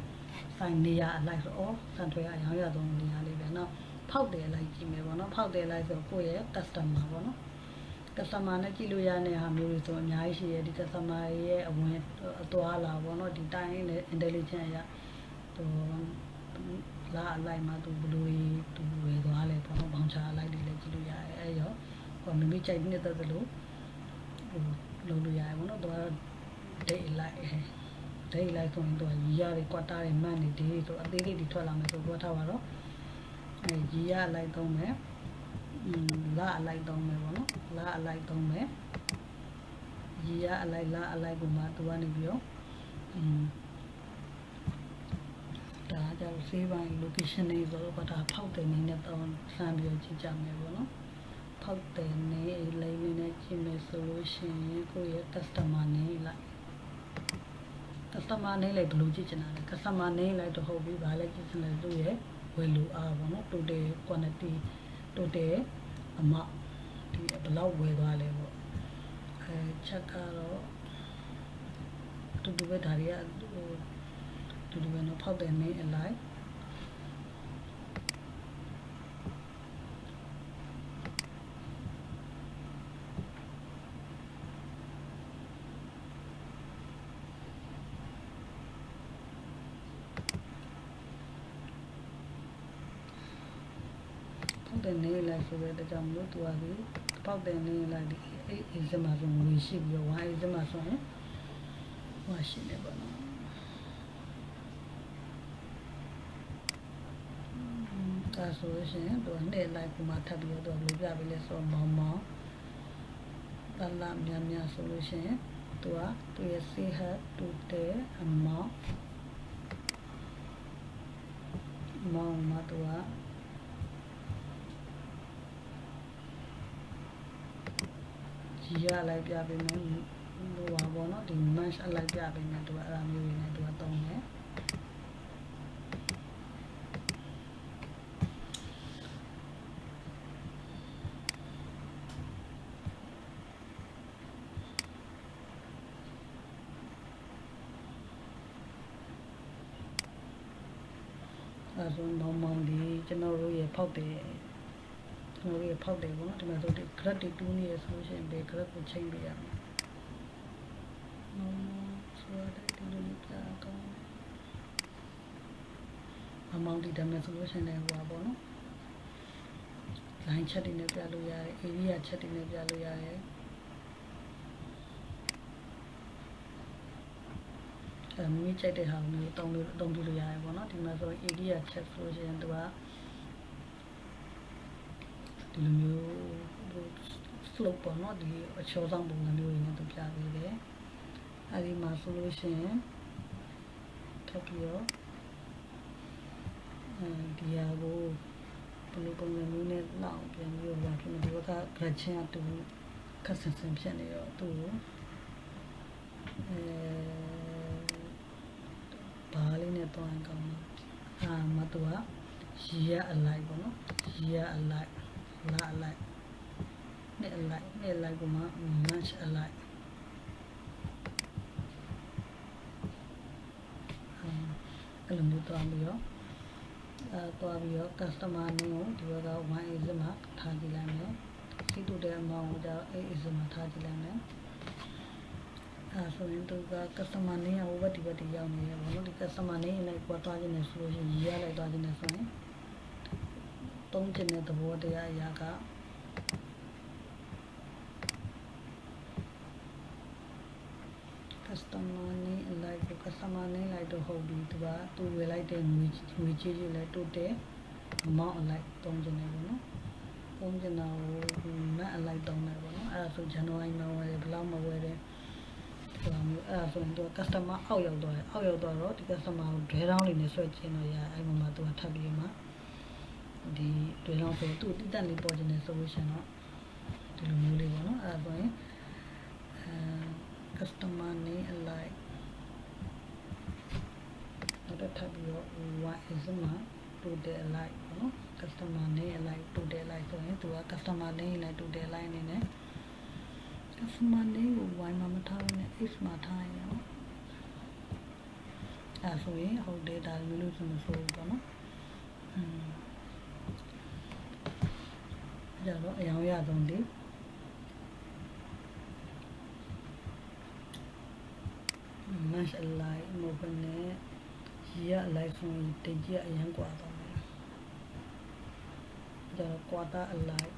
ဆိုင်နေရအလိုက်ဆိုတော့စံထွေးအရောင်းရဆုံးနေရာလေးပဲเนาะဖောက်တယ်လိုက်ကြည့်မယ်ပေါ့เนาะဖောက်တယ်လိုက်ဆိုကိုယ့်ရဲ့ customer ပေါ့เนาะ customer နဲ့ကြည့်လို့ရတဲ့ဟာမျိုးတွေဆိုအများကြီးရှိရဲ့ဒီ customer ရဲ့အဝင်အသွားလာပေါ့เนาะဒီတိုင်းနဲ့ intelligent ရသူလာအလိုက်မှာသူဘလူးသူဝယ်သွားလဲပေါ့เนาะဘောင်ချအလိုက်တွေလည်းကြည့်လို့ရတယ်အဲ့ရောဟိုမိမိကြိုက်နေတဲ့သလိုဟိုလုပ်လို့ရတယ်ပေါ့เนาะသူက date လိုက်ဒိတ်လိုက်ဆိုရင်တော့ရီရတွေကွက်တာတွေမှန်နေတယ်ဆိုအသေးလေးတွေထွက်လာမယ်ဆိုတော့ထားပါတော့ရီရအလိုက်သုံးမယ်လာအလိုက်သုံးမယ်ပေါ့နော်လာအလိုက်သုံးမယ်ရီရအလိုက်လာအလိုက်ကိုမှသူကနေပြီးတော့ဒါကြတော့ save by location တွေဆိုတော့ဒါဖောက်တယ်နေနဲ့တော့စမ်းပြီးကြည့်ကြမယ်ပေါ့နော်ဖောက်တယ်နေလေးလေးနဲ့ကြည့်မယ်ဆိုလို့ရှိရင်ကိုယ့်ရဲ့ customer နေလိုက်customer name လိုက်ဘယ်လိုကြည့်ချင်တာလဲ customer name လိုက်တော့ဟုတ်ပြီဗာလဲကြည့်ချင်တယ်သူ့ရဲ့ဝယ်လူအားပေါ့နော် total quantity total amount ဒီဘယ်လောက်ဝယ်သွားလဲပေါ့ချက်ကတော့တူတူပဲဒါတွေကတူတူပဲနော်ဖောက်တယ် name အလိုက်တဲ့နေလိုက်ဆိုတဲ့ကြောင့်မျိုးသူကဒီပေါက်တဲ့နေလိုက်ဒီအေးစမှာဆိုငွေရှိပြီးတော့ဝိုင်းအေးစမှာဆိုရင်ဟောရှိနေပါတော့ဒါဆိုရင်သူကနေလိုက်ကိုမှထပ်ပြီးတော့လိုပြပေးလဲဆိုမောင်မောင်တလာများများဆိုလို့ရှိရင်သူကသူရဲ့ say had to the amount မောင်မသူကကြီးရလိုက်ပြပေးမယ်ဟိုပါပေါ့နော်ဒီ match အလိုက်ပြပေးမယ်သူကအဲ့ဒါမျိုးတွေနဲ့သူကတုံးတယ်အဲ့ဆိုမောင်ဒီကျွန်တော်တို့ရေဖောက်တယ်ကျွန်တော်တို့ဖောက်တယ်ပေါ့နော်ဒီမှာဆိုဒီ grad တွေတူးနေရဆိုလို့ရှိရင်ဘယ် grad ကိုချိန်ပေးရမလဲဆိုတော့ဒီလိုမျိုးပြကောင်းတယ်အမောင်ဒီတမ်းဆိုလို့ရှိရင်လည်းဟိုပါပေါ့နော် line ချက်တွေနဲ့ပြလို့ရတယ် area ချက်တွေနဲ့ပြလို့ရတယ်မိမိကြိုက်တဲ့ဟာမျိုးတုံးပြလို့ရတယ်ပေါ့နော်ဒီမှာဆို area ချက်ဆိုလို့ရှိရင်သူကဒီလိုမျိုး slope ပေါ့နော်ဒီအချောဆောင်ပုံစံမျိုးတွေနဲ့သူပြပေးတယ်အဲဒီမှာဆိုလို့ရှိရင်ထပ်ပြီးတော့ဒီဟာကိုဘယ်လိုပုံစံမျိုးနဲ့လောက်ပြန်ပြီးတော့ဖြစ်နေဒီဘက်က gradient ကတူခက်ဆင်ဆင်ဖြစ်နေတော့သူ့ကိုဘာလေးနဲ့တော့အကောင်းတော့မတူကရီရအလိုက်ပေါ့နော်ရီရအလိုက်လာအလိုက်နဲ့အလိုက်ကမှ match အလိုက်အဲ့လိုမျိုးတော့ပြီးတော့customer name ကိုဒီဘက်က one is မှာထားကြည့်လိုက်မယ်စီတူတဲ့အမောင်းကိုတော့ a is မှာထားကြည့်လိုက်မယ် ဆိုရင်သူက customer name ဟိုဘက်ဒီဘက်ဒီရောက်နေရပါတော့ဒီ customer name လိုက်ပေါ်သွားခြင်းနဲ့ဆိုလို့ရှိရင်ရလိုက်သွားခြင်းနဲ့ဆိုရင်သုံးခြင်းတဲ့သဘောတရားအရာကcustomer name လိုက်ကို customer name လိုက်တော့ဟုတ်ပြီသူဝယ်လိုက်တဲ့ငွေကြေးလိုက် total amount လိုက်သုံးခြင်းနဲ့ပေါ့နော်သုံးခြင်းတော့မက်အလိုက်သုံးတယ်ပေါ့နော်အဲ့ဒါဆို January မှာဝယ်တယ်ဘယ်လောက်မှဝယ်တယ်ဆိုမျိုးအဲ့ဒါဆိုရင်သူက customer အောက်ရောက်သွားတော့ဒီ customer ကို drill down လေးနဲ့ဆွဲခြင်းတော့ရအဲ့မှာသူကထပ်ပြီးမှဒီ drill down ဆိုသူတိတက်လေးပေါ်ခြင်းနဲ့ solution တော့ဒီလိုမျိုးလေးပေါ့နော်အဲ့ဒါဆိုရင်customer name alike တော့ထပ်ပြီးတော့ what is မှာ total alike ပေါ့နော် customer name alike total alike ဆိုရင်သူက customer name လိုက် total alike နေနဲ့ customer name ကို y မှာမထားနဲ့ x မှာထားရအောင်အဲဆိုရင်ဟုတ်တယ်ဒါမျိုးလို့ဆိုလို့ပေါ့နော်ကြတော့အရောင်ရဆုံးဒီmatch alike မဟုတ်ဘဲနဲ့ရ alike ဆိုရင်တင်ကြအရင်กว่าတော့မယ်ကြတော့ quarter alike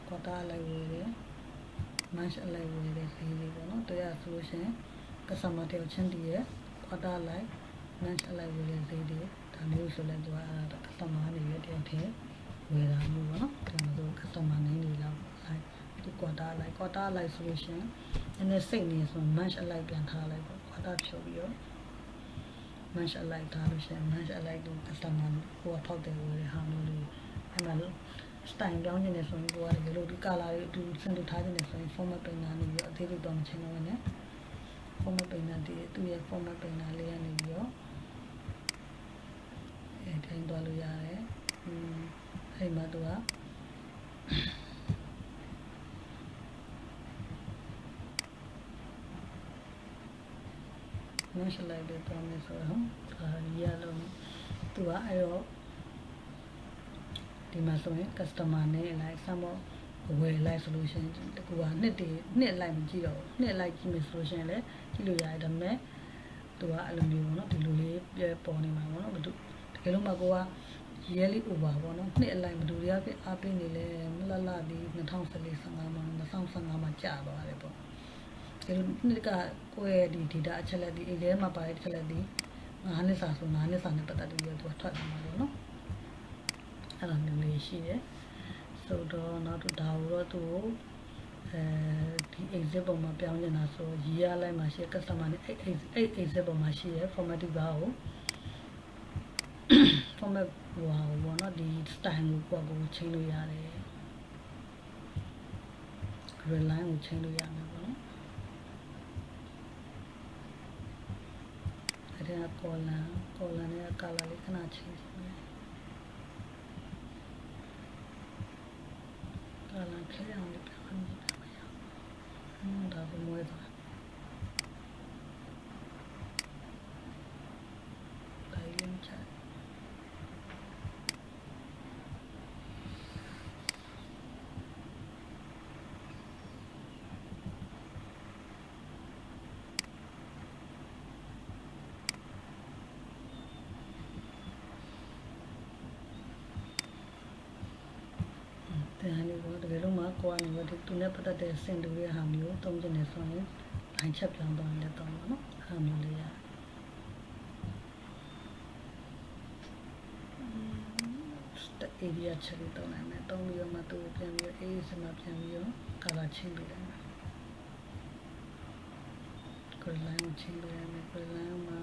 ဝယ်တယ် match alike ဝယ်တယ်ဈေးလေးပေါ့နော်တရားဆိုလို့ရှိရင် customer တယောက်ချင်းတည်းရဲ့ quarter alike match alike ဝယ်တယ်ဈေးတွေဒါမျိုးဆိုလဲသူကအဲ့ဒါ customer နေရတယောက်တည်းဝယ်တာမျိုးပေါ့နော်ဒါမှဆို customer နေနေလောက် like ဒီ quarter alike ဆိုလို့ရှိရင်နည်းနည်းစိတ်နေဆိုရင် match alike ပြန်ထားလိုက်ပေါ့ quarter ဖြုတ်ပြီးတော့ match alike ထားလို့ရှိရင် match alike ကို customer ကိုဖောက်တယ်ဝယ်တဲ့ဟာမျိုးလေးအဲ့မှာလို့ style ပြောင်းနေတယ်ဆိုရင်ကိုကလည်းလို့ဒီ color တွေအတူဆင်တူထားနေတယ်ဆိုရင် format painter နေပြီးတော့အသေးလေးတော့မချင်းတော့နဲ့ format painter တည်းသူ့ရဲ့ format painter လေးကနေပြီးတော့ထိုင်သွားလို့ရတယ်အဲ့မှာသူကmatch alike တွေတောင်းနေဆိုတော့ဒါရလုံးသူကအဲ့တော့ဒီမှာဆိုရင် customer နဲ့လိုက်စမ်းပေါ့ဝယ်လိုက်ဆိုလို့ရှိရင်တကူကနှစ်လိုက်မကြည့်တော့နှစ်လိုက်ကြည့်မယ်ဆိုလို့ရှိရင်လည်းကြည့်လို့ရတယ်ဒါပေမဲ့သူကအဲ့လိုမျိုးပေါ့နော်ဒီလိုလေးပေါ်နေမှာပေါ့နော်တကယ်လို့မှကိုက yearly over ပေါ့နော်နှစ်အလိုက်ဘယ်သူတွေကပြအားပေးနေလဲမလလဒီ2014-15မှာ2015မှာကြာသွားတယ်ပေါ့ဒီလိုနှစ်ကကိုယ့်ရဲ့ဒီ data အချက်လက်ဒီအိမ်ထဲမှာပါတဲ့အချက်လက်ဒီ9နှစ်စာဆို9နှစ်စာနဲ့ပတ်သက်ပြီးတော့သူကထွက်လာမှာပေါ့နော်အဲ့လိုမျိုးလေးရှိတယ်ဆိုတော့နောက်ဒါတော့သူဒီ exit ပုံမှာပြောင်းနေတာဆိုရီးရလိုက်မှာရှိ customer နဲ့အဲ့ exit ပုံမှာရှိရ formatting bar ကို format ဟိုဘောနော်ဒီ style ကိုချိန်လို့ရတယ် grid line ကိုချိန်လို့ရမယ်ပေါ့နော်အဲ့ဒါ column နဲ့ color လေးခဏချိန်ကြည့်မယ် color ခဲအောင်လေးပြောင်းနေတယ်မရဘူးဒါကမွေးသွားတိုင်းချာတယ်ဘောတကယ်လို့မှကိုကနေတော့သူနဲ့ပတ်သက်တဲ့စင်တူရဲ့ဟာမျိုးသုံးချင်တယ်ဆိုရင်ဘိုင်းချက်ပြောင်းသွားတယ်တော့နော်အဲ့လိုမျိုးလေးရarea ချက်လေးတောင်းနိုင်မယ်တောင်းပြီးတော့မှသူ့ပြန်ပြီးအေးစမှာပြန်ပြီးတော့ color ချင်းပေးတယ် color line ချင်းပေးတယ် color line မှာ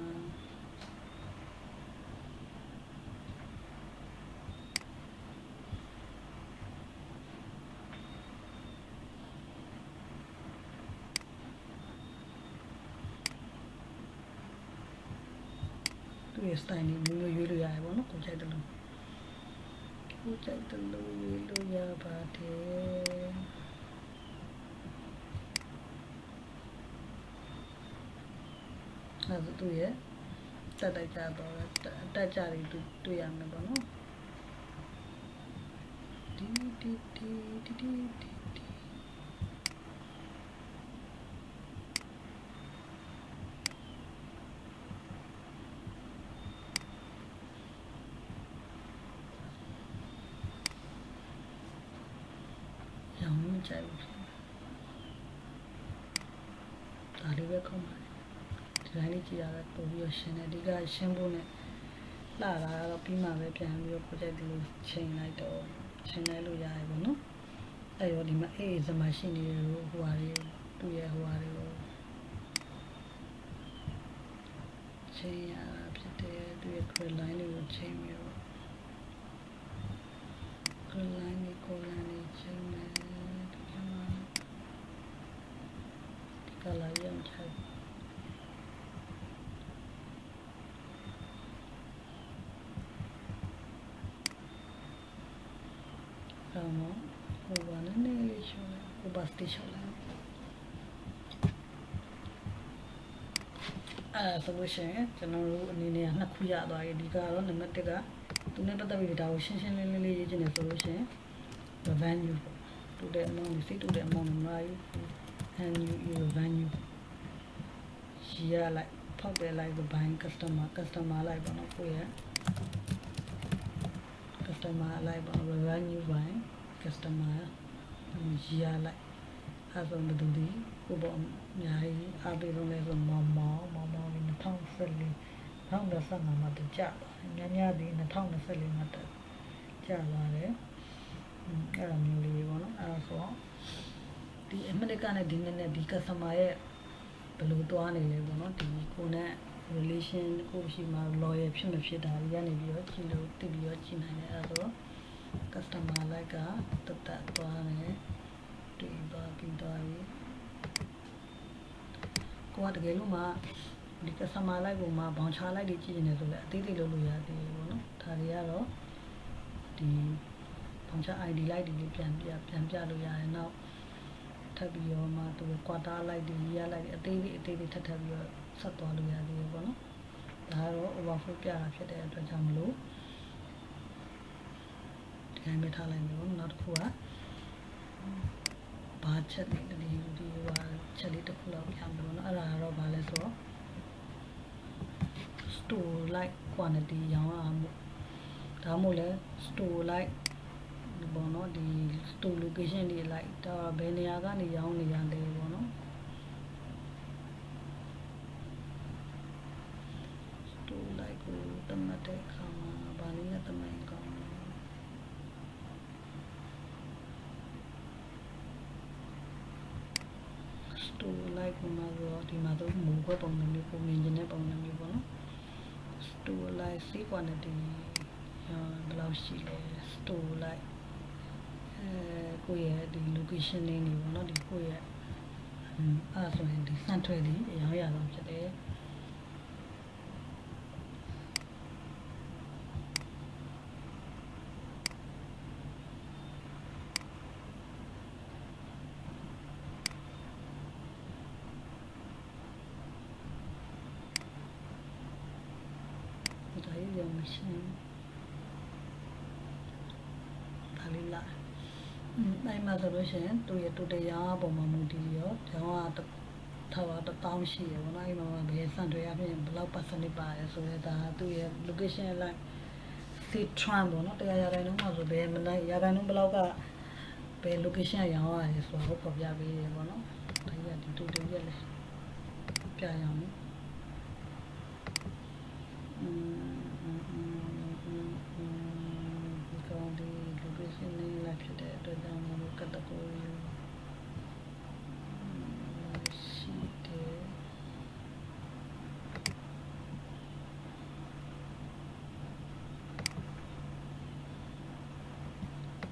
သူ့ရဲ့ style မျိုးရွေးလို့ရတယ်ပေါ့နော်ကိုကြိုက်တယ်လို့ရွေးလို့ရပါတယ်အဲ့ဒါသူ့ရဲ့တက်ကြတော့တက်ကြတွေတွေ့ရမယ်ပေါ့နော်ဒီ ကြိုက်ဘူးဒါလေးပဲခုံးပါတယ်ဒီတိုင်းလေးကြည့်ရတာပို့ပြီးရှင်းတယ်အဓိကရှင်းဖို့နဲ့လှလာတော့ပြီးမှပဲပြန်ပြီးတော့ project ဒီလိုချိန်လိုက်တော့ချိန်လိုက်လို့ရတယ်ပေါ့နော်အဲ့ရောဒီမှာအေးစမရှိနေတယ်ဟိုဟာတွေသူ့ရဲ့ဟိုဟာတွေကိုချိန်ရတာဖြစ်တယ်သူ့ရဲ့ grid line တွေကိုချိန်ပြီးတော့ grid line ကို color တွေချိန်မယ်ဒီမှာဒီ color ရအောင်ချိန်တော့ဟိုဘာနဲ့နေလေးရှောင်းဟိုဘာစတေးရှောင်းလိုက်ဆိုလို့ရှိရင်ကျွန်တော်တို့အနေနဲ့နှစ်ခုရသွားပြီဒီကတော့နံပါတ်1ကသူနဲ့ပတ်သက်ပြီးဒါကိုရှင်းရှင်းလင်းလင်းလေးရေးချင်တယ်ဆိုလို့ရှိရင် revenue ပေါ့တူတဲ့ amount စိတ်တူတဲ့ amount မှာယူ and you revenue ရလိုက်ဖောက်တယ်လိုက်ဘိုင်း customer လိုက်ပါတော့ကိုရ customer လိုက်ပါ revenue ဘိုင်း customer ရလိုက်အဲ့ဆိုဘယ်သူဒီဟိုပေါ့အများကြီးအားပေးဆုံးလဲဆိုမောင်2014 2025မှာတကြပါတယ်ညဒီ2024မှာတကြပါတယ်အဲ့လိုမျိုးလေးပေါ့နော်အဲ့ဒါဆိုဒီအမေရိကန်နဲ့ဒီနဲ့ဒီ customer ရဲ့ဘယ်လိုသွားနေလဲပေါ့နော်ဒီကိုနဲ့ relation ကိုရှိမှာ loyal ဖြစ်မဖြစ်တာကြီးကနေပြီးတော့ကြည့်လို့တည်ပြီးတော့ကြည့်နိုင်တယ်အဲ့ဒါဆို customer like ကတတ်သွားတယ်တွေ့သွားပြီးသွားပြီကိုကတကယ်လို့မှဒီ customer like ကိုမှဘောင်ချလိုက်တွေကြည့်နေတယ်ဆိုလည်းအသေးသေးလုပ်လို့ရသေးတယ်ပေါ့နော်ဒါတွေကတော့ဒီဘောင်ချ ID like တွေပြန်ပြလို့ရတယ်နောက်ထပ်ပြီးတော့မှသူ quarter like တွေ year like တွေအသေးလေးထပ်ပြီးတော့ဆက်သွားလို့ရသေးတယ်ပေါ့နော်ဒါကတော့ overflow ပြတာဖြစ်တဲ့အတွက်ကြောင့်မလို့ဒီတိုင်းပဲထားလိုက်မယ်ပေါ့နောက်တစ်ခုကဘာချက်လေးဒီဟာချက်လေးတစ်ခုလောက်ပြမယ်ပေါ့နော်အဲ့ဒါကတော့ဘာလဲဆိုတော့ store like quantity ရောင်းရမှုဒါမှမဟုတ်လဲ store like ဒီပေါ့နော်ဒီ store location တွေ like ဒါဘယ်နေရာကနေရောင်းနေရလဲပေါ့နော် store like ကိုတတ်မှတ်တဲ့အခါမှာဘာလေးနဲ့တတ်မှတ်ကောင်းလဲstore like မှာတော့ဒီမှာတော့မူဘပုံစံမျိုးပုံမြင်ခြင်းတဲ့ပုံစံမျိုးပေါ့နော် store like see quantity ဘယ်လောက်ရှိလဲ store like ကိုယ့်ရဲ့ဒီ location လေးနေပေါ့နော်ဒီကိုယ့်ရဲ့အဲ့ဆိုရင်ဒီစံထွက်ဒီအရောင်းရအောင်ဖြစ်တယ်ဒါရရမရှိဒါလေးလာအဲ့မှာဆိုလို့ရှိရင်သူရဲ့တူတရားပုံမှာမူတည်ရောကျောင်းကထားတာ1000ရှိရပေါ့နော်အဲ့မှာဘယ်စံတွေအပြင်ဘယ်လောက် percentage ပါတယ်ဆိုတော့ဒါသူရဲ့ location လိုက် seat trend ပေါ့နော်တရားရတိုင်းလုံးမှာဆိုဘယ်မလိုက်ရတိုင်းလုံးဘယ်လောက်ကဘယ် location ရောင်းရတယ်ဆိုတော့ပေါ်ပြပေးတယ်ပေါ့နော်ဒါကြီးကဒီတူတူရက်လေပြရအောင်ဒီ location လေးလိုက်ဖြစ်တဲ့အတွက်ကြောင့်မို့ category ရှိတယ်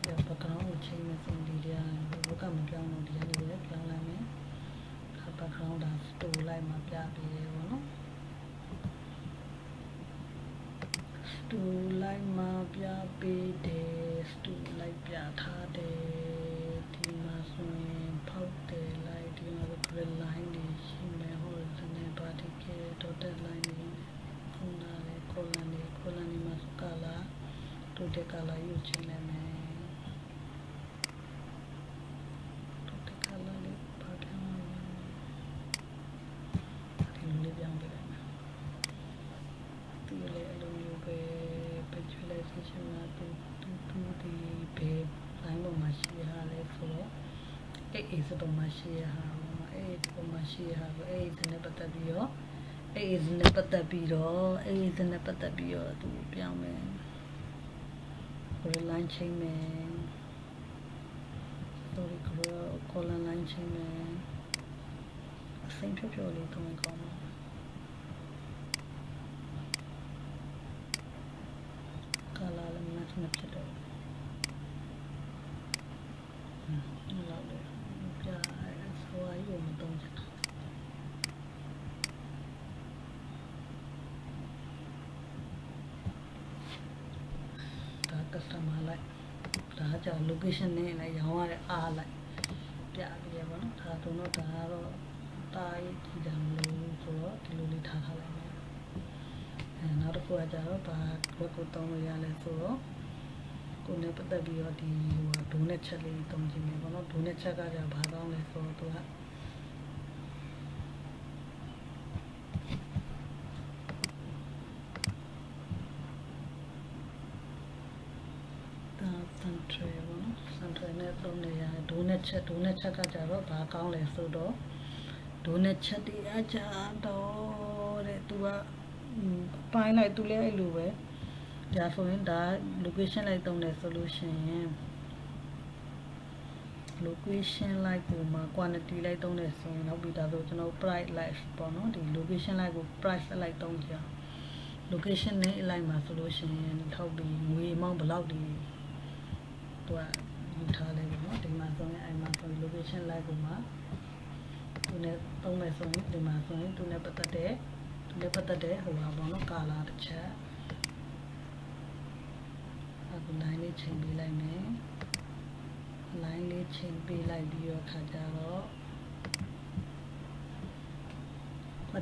ရပကံကိုချိန်နေစဉ်ဒီရဘကမပြောင်းလို့ဒီကနေပဲပြောင်းလိုက်မယ် background ဒါ store လိုက်မှာပြပေးတယ်ပေါ့နော် store လိုက်မှာပြပေးတယ် store လိုက်ပြထားတယ်ဒီမှာဆိုရင်ဖောက်တယ်လိုက်ဒီမှာ grid line တွေရှိမယ် horizontal vertical dotted line တွေခုနကလေ column တွေမှာ color total color ယူချင်တယ်မယ်total color လေးပါပြန်လာဒီလိုလေးပြောင်းပေးလိုက်မယ်ဒီလေအလိုမျိုးပဲ visualization မှာတူဒီဘယ် line ပေါ်မှာရှိရလဲဆိုတော့ AA စတော့မရှိရဟာAA စတော့မရှိရဟာAA စနဲ့ပတ်သက်ပြီးတော့AA စနဲ့ပတ်သက်ပြီးတော့သူပြောင်းမယ် line chain မယ် sorry colon line chain မယ်အစိမ်းဖြောဖြောလေးသုံးကောင်းပါကာလာလည်းမတ်မဖြစ်တော့လောက်တယ်ပြဆိုအရုံမတုံးချင်ဒါ customer လိုက်ဒါကကြာ location နဲ့လည်းရောင်းရတဲ့အားလိုက်ပြပြီးရပါတော့ဒါတော့ဒါကတော့တားရေးကြည့်တယ်မလို့ဆိုတော့ဒီလိုလေးထားလိုက်မယ်နောက်တစ်ခုကကြတော့ဘာဘက်ကိုတောင်းလို့ရလဲဆိုတော့ကိုယ်နဲ့ပတ်သက်ပြီးတော့ဒီဒုံးနဲ့ချက်လေးတုံးကြည့်မယ်ပေါ့နော်ဒုံးနဲ့ချက်ကကြဘာကောင်းလဲဆိုတော့သူကcentral ပေါ့နော် central နဲ့သုံးနေရဒုံးနဲ့ချက်ကကြတော့ဘာကောင်းလဲဆိုတော့ဒုံးနဲ့ချက်တရားကြတော့တဲ့သူကပိုင်းလိုက်သူလည်းအဲ့လိုပဲဒါဆိုရင်ဒါ location လိုက်သုံးတယ်ဆိုလို့ရှိရင် location လိုက်ကိုမှာ quantity လိုက်သုံးတယ်ဆိုရင်နောက်ပြီးဒါဆိုကျွန်တော် price လိုက်ပေါ့နော်ဒီ location လိုက်ကို price လိုက်သုံးကြအောင် location နဲ့လိုက်မှာဆိုလို့ရှိရင်ထောက်ပြီးငွေအမောင်းဘယ်လောက်ဒီသူကယူထားလဲပေါ့နော်ဒီမှာဆိုရင်အဲ့မှာဆို location လိုက်ကိုမှာသူနဲ့သုံးမယ်ဆိုရင်ဒီမှာဆိုရင်သူနဲ့ပတ်သက်တဲ့ဟိုပါပေါ့နော်ကာလာတစ်ချက်အခု line လေးချိန်ပေးလိုက်မယ် line လေးချိန်ပေးလိုက်ပြီးတော့ခါကြတော့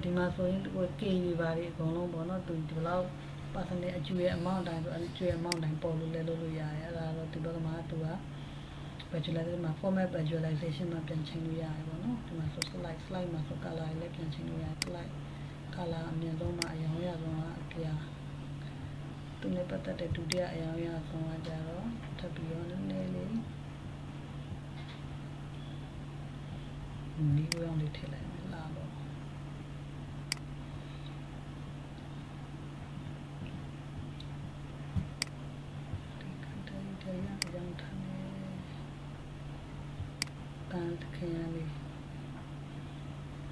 ဒီမှာဆိုရင်ကို K တွေပါတွေအကုန်လုံးပေါ့နော်သူဒီလောက် percentage အကျွေး amount တိုင်းဆိုအကျွေး amount တိုင်းပေါ်လို့လဲလုပ်လို့ရတယ်အဲ့ဒါတော့ဒီဘက်ကမှာသူက visualization မှာ format visualization မှာပြန်ချိန်လို့ရတယ်ပေါ့နော်ဒီမှာဆို slide မှာဆို color လေးပြန်ချိန်လို့ရတယ် slide color အမြင်ဆုံးမှာအရောင်ရဆုံးကအပြာသူနဲ့ပတ်သက်တဲ့ဒုတိယအရောင်ရဆုံးကကြတော့ထပ်ပြီးတော့နည်းနည်းလေးဒီလိုအောင်လေးထည့်လိုက်မယ်လာတော့ဒီကတိုင်းတရားအကြောင်းထားနေတန်တခင်ရလေး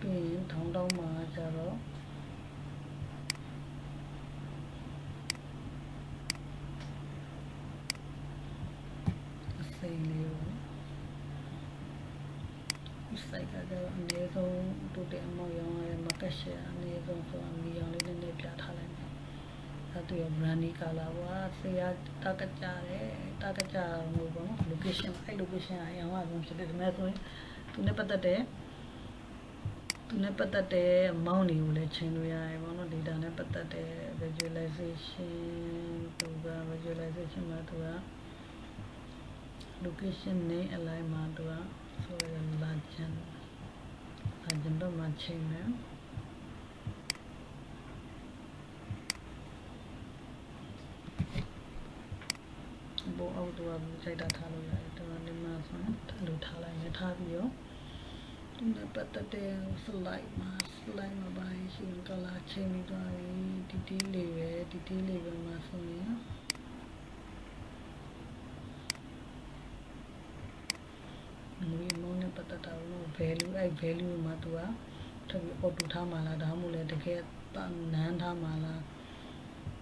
ပြီးရင်ထောင်းတောင်းမှာကြတော့စိတ်လေးပေါ့စိုက်ကကြတော့အနည်းဆုံးတိုးတဲ့အမောက်ရောင်းရတဲ့ market share အနည်းဆုံးဆိုတာမီရောင်လေးနည်းနည်းပြထားလိုက်မယ်အဲ့တူရ brandy color ကဆေးရတကကြတယ်တကကြလို့ပေါ့နော် location အဲ့ location အရောင်းအဆုံးဖြစ်တယ်ဒါမဲ့ဆိုရင်သူနဲ့ပတ်သက်တဲ့မောင်းတွေကိုလည်းချိန်လို့ရတယ်ပေါ့နော် data နဲ့ပတ်သက်တဲ့ visualization သူက visualization မှာသူက location name အလိုက်မှာသူကဆိုရ legend တော့မှချိန်မယ်ဘောအောက်တော့စိုက်တာထားလို့ရတယ်တော်တော်လေးမှဆိုရင်ထားလို့ထားလိုက်မယ်ထားပြီးတော့သူနဲ့ပတ်သက်တဲ့ slide မှာပါရှင် color ချိန်ပြီးသွားပြီ detail လေးပဲမှာဆိုရင်ငွေမုန်းနဲ့ပတ်သက်တာလို့ value မှာသူကထပ်ပြီး auto ထားမှာလားဒါမှမဟုတ်လည်းတကယ်နန်းထားမှာလား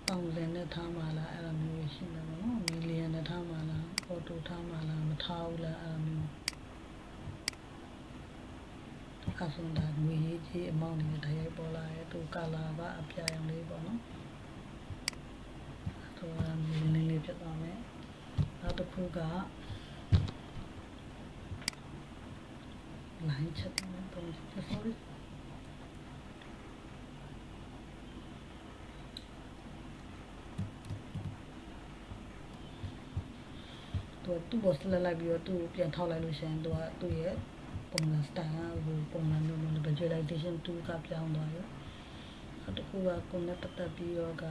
ပေါင်စင်နဲ့ထားမှာလားအဲ့လိုမျိုးရှိမှာပေါ့နော် million နဲ့ထားမှာလား auto ထားမှာလားမထားဘူးလားအဲ့လိုမျိုးအဆုံးတာငွေကြီးအမောင်းနဲ့တိုက်ရိုက်ပေါ်လာရဲ့သူ color ကအပြာရောင်လေးပေါ့နော်သူကလေးဖြစ်သွားမယ်နောက်တစ်ခုကline check နဲ့တော့ sorry သူ့ boss လိုက်ပြီးတော့သူ့ပြန်ထောက်လိုက်လို့ရှိရင်သူကသူ့ရဲ့ပုံစံ style ကိုပုံစံမျိုး visualization tool ကပြောင်းသွားရောနောက်တစ်ခုကကိုယ်နဲ့ပတ်သက်ပြီးတော့က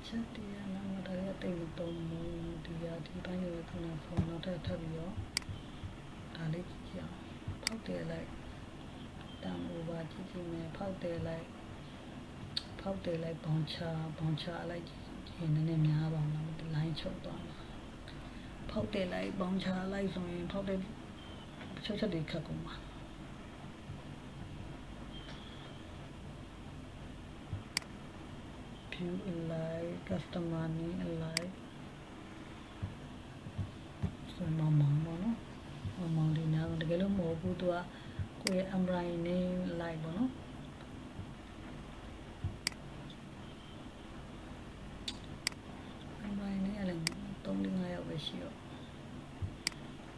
ချက်တရားနာမတရား တိတ်မတုံးဘူးဒီပိုင်းတွေခုနဖုန်းတော့ထပ်ပြီးတော့ဒါလေးကြည့်အောင်ဖောက်တယ်လိုက်တန် over ကြည့်မယ်ဖောက်တယ်လိုက်ဘောင်ချလိုက်ရင်နည်းနည်းများပါမလားဒီ line ချုပ်သွားမှာဖောက်တယ်လိုက်ဘောင်ချလိုက်ဆိုရင်ဖောက်တဲ့ချက်တွေခတ်ကုန်ပါview alike customer name alike ဆိုမောင်ပေါ့နော်မောင်ဒီများတကယ်လို့မဟုတ်ဘူးသူကကိုယ့်ရဲ့ umbrella name alike ပေါ့နော်umbrella name လည်း3-5ယောက်ပဲရှိတော့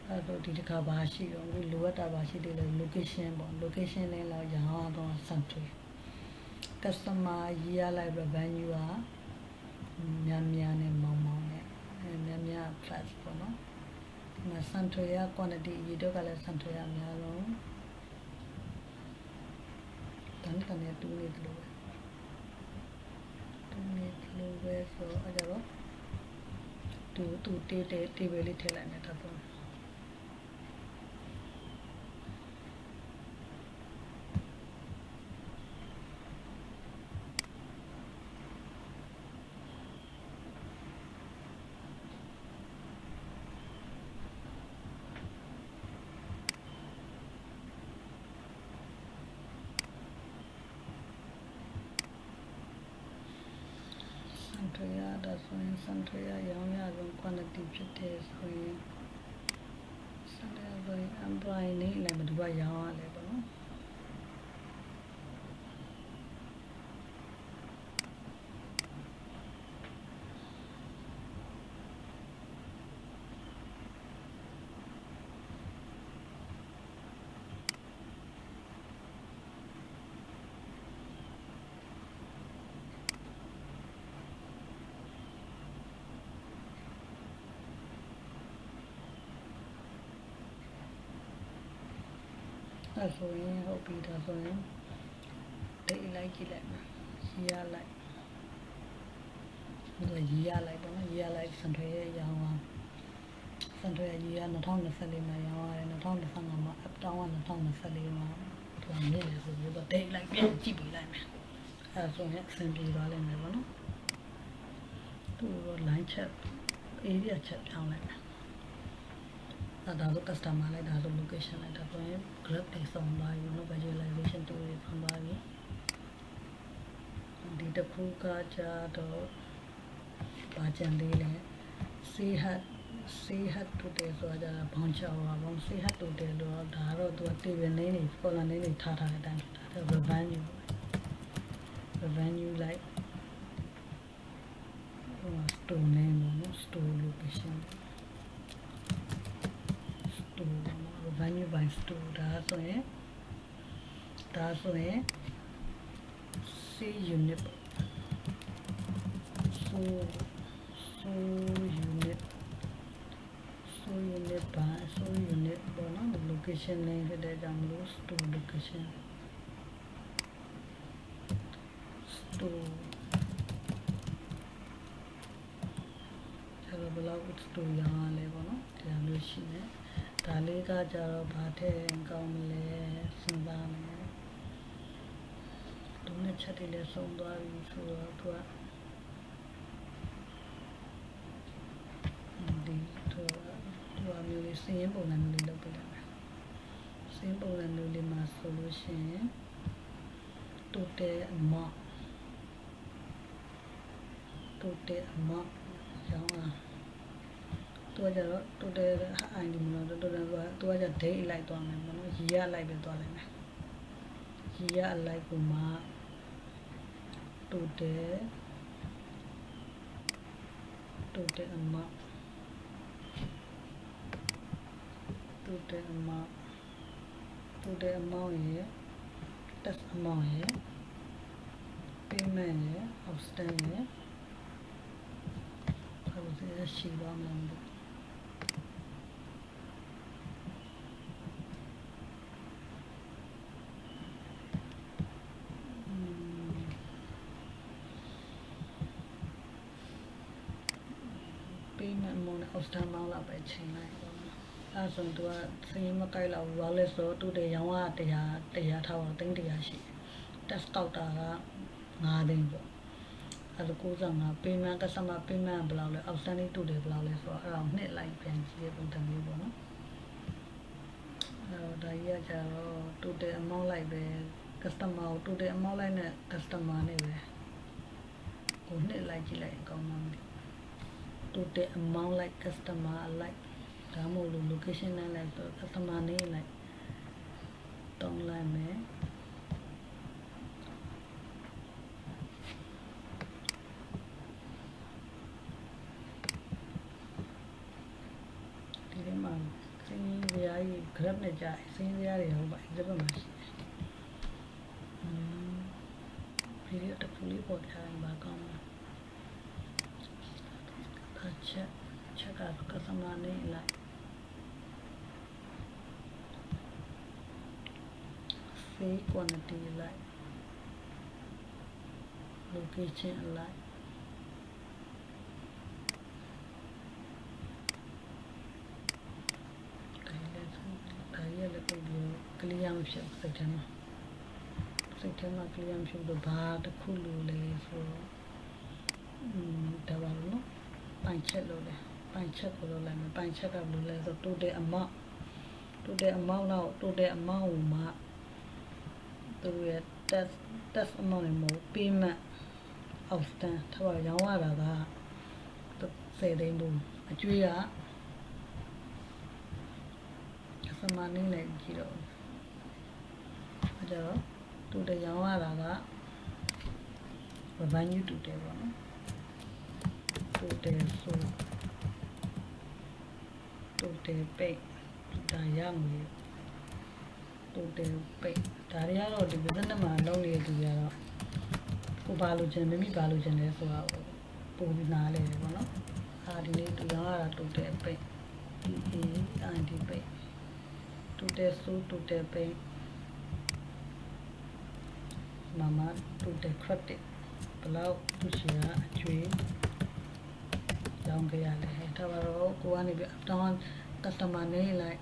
အဲ့တော့ဒီတစ်ခါဘာရှိတော့လိုအပ်တာဘာရှိသေးလဲ location ပေါ့ location လေးလောက်ရအောင်တော့ century customer ရေးရလိုက် revenue ကများနဲ့မောင်းနဲ့များ plus ပေါ့နော်ဒီမှာ century က quantity အရေးတော့ကလည်း century ကများလုံးတန်းနဲ့2နေတယ်လို့ပဲဆိုအဲ့တော့သူtable လေးထည့်လိုက်မယ်တော့စံထွေရရောင်းရဆုံး quantity ဖြစ်တဲ့ဆိုရင်စံထွေဆိုရင် umbrella လေးလည်းဘယ်သူကရောင်းရလဲပေါ့နော်အဲ့ဆိုရင်ဟုတ်ပြီဒါဆိုရင်ဒိတ်လိုက်ကြည့်လိုက်မယ်ရေးရလိုက်ပေါ့နော်ရေးရလိုက်စံထွေရရောင်းအောင်စံထွေရရေးရ2024မှာရောင်းရတယ်2025မှာ up down က2024မှာသူကမြင့်တယ်ဆိုပြီးတော့ဒိတ်လိုက်ပြန်ကြည့်ပြလိုက်မယ်အဲ့ဆိုရင်အဆင်ပြေသွားလိမ့်မယ်ပေါ့နော်သူတို့ line chat area chat ပြောင်းလိုက်မယ်ဒါဆို customer လိုက်ဒါဆို location လိုက်ဒါဆိုရင် graph တွေစုံသွားပြီနော် visualization တွေစုံသွားပြီဒီတစ်ခုကကြတော့ဘာကြံသေးလဲ say hat total ဆိုတာဘောင်းချောပါဘောင်း say hat total တော့ဒါတော့သူက table name တွေ column name တွေထားတဲ့အတိုင်းဒါ revenue လိုက်store name နော် store location revenue by store ဒါဆိုရင်C unit so unit ပေါ့နော် location name ဖြစ်တဲ့ကြောင့်မလို့ store location store အဲ့တော့ဘယ်လောက် store ရအောင်လဲပေါ့နော်ဒီလိုမျိုးရှိနေဒါလေးကကြတော့ဘာထည့်ကောင်းမလဲစဉ်းစားမယ်ဒုနဲ့ချက်တွေလည်းဆုံးသွားပြီဆိုတော့သူကမျိုးလေးစင်းပုံစံမျိုးလေးလုပ်ပြလိုက်မယ်စင်းပုံစံမျိုးလေးမှာဆိုလို့ရှိရင် total amount ရောင်းအောင်သူကကြတော့ total ID မလို့ total ကသူကကြ date လိုက်သွားမယ်မနော် year လိုက်ပဲသွားလိုက်မယ် year လိုက်ပုံမှာ total amount ये test amount है payment है outstanding है और उसे शिवा मंदिर Austin မောင်းလောက်ပဲချိန်လိုက်ပေါ့နော်အဲဆိုရင်သူကစင်းမကိုက်လောက်ဘူးဘာလဲဆိုသူတဲ့ရောင်းက100ထားတော့300ရှိတယ် test ကောက်တာက9သိန်းပေါ့အဲ့လို95 payment customer payment ဘယ်လောက်လဲ outstanding တူတယ်ဘယ်လောက်လဲဆိုတော့အဲ့ဒါနှစ်လိုက်ပြန်ကြည့်ရပုံစံမျိုးပေါ့နော်အဲ့တော့ဒါကြီးကကြတော့ total amount လိုက်ပဲ customer ကို total amount လိုက်နဲ့ customer နဲ့ပဲကိုနှစ်လိုက်ကြည့်လိုက်အကောင်းမှမသိ total amount လိုက် customer လိုက်ဒါမှမဟုတ်လို့ location နဲ့လိုက်ဆို customer နဲ့လိုက်တောင်းလိုက်မယ်ဒီထဲမှာစင်းရည်ကြီး grab နဲ့ကြာစင်းရည်တွေဟောပါဒီဘက်မှာရှိတယ်ဗီဒီယိုတစ်ခုလေးပေါ်ထားရင်ပါကောင်းမှာချက်က customer နဲ့လိုက်Free quantity like location like dial like clear မဖြစ်စိတ်ထဲမှာ clear မဖြစ်တော့ဘာတစ်ခုလိုလဲဆိုဒါပါလို့နော်ပိုင်ချက်လို့လဲပိုင်ချက်ကိုလို့လိုက်မယ်ပိုင်ချက်ကဘယ်လိုလဲဆို total amount လောက် total amount ကိုမှသူရဲ့ test amount နဲ့မဟုတ် payment outstand ထားပါရောင်းရတာက10သိန်းဘူးအကျွေးကစမနင်းနဲ့ကြည့်တော့အဲ့တော့ total ရောင်းရတာက revenue total ပေါ့နော် total ဆို total pay ဒါရမယ် total pay ဒါတွေကတော့ဒီ business မှာလုပ်နေတဲ့သူတွေကတော့ကိုဘာလို့ချင်မိမိဘာလို့ချင်လဲဆိုတာပုံပြီးနားလဲတယ်ပေါ့နော်ဒီနေ့သူရောင်းရတာ total pay and pay total so total pay မ total credit ဘယ်လောက်သူရှိတာအကျွေးရောင်းကြရလဲဒါပါတော့ကိုကနေပြီးတောင်း customer နဲ့လိုက်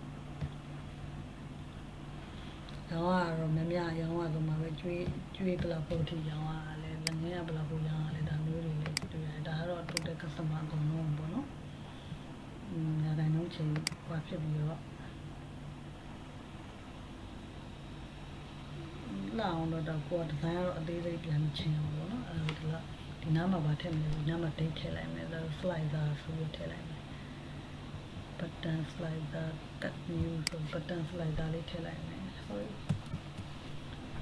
ရောင်းရတော့များများရောင်းရဆိုမှပဲကျွေးဘယ်လောက်ပို့ထိရောင်းရလဲလက်ငင်းကဘယ်လောက်ပို့ရောင်းရလဲဒါမျိုးတွေလည်းတွေ့ရတယ်ဒါကတော့ total customer အကုန်လုံးပေါ့နော်ညာတိုင်းလုံးချိန်ဟောဖြစ်ပြီးတော့လာအောင်တော့ကိုယ်ကဒီဇိုင်းကတော့အသေးစိတ်ပြန်ချင်အောင်ပေါ့နော်ဒီနားမှာပါထည့်မယ်ဒီနားမှာ date ထည့်လိုက်မယ် slider ဆိုပြီးထည့်လိုက်မယ် button slider cut new ဆို button slider လေးထည့်လိုက်မယ် sorry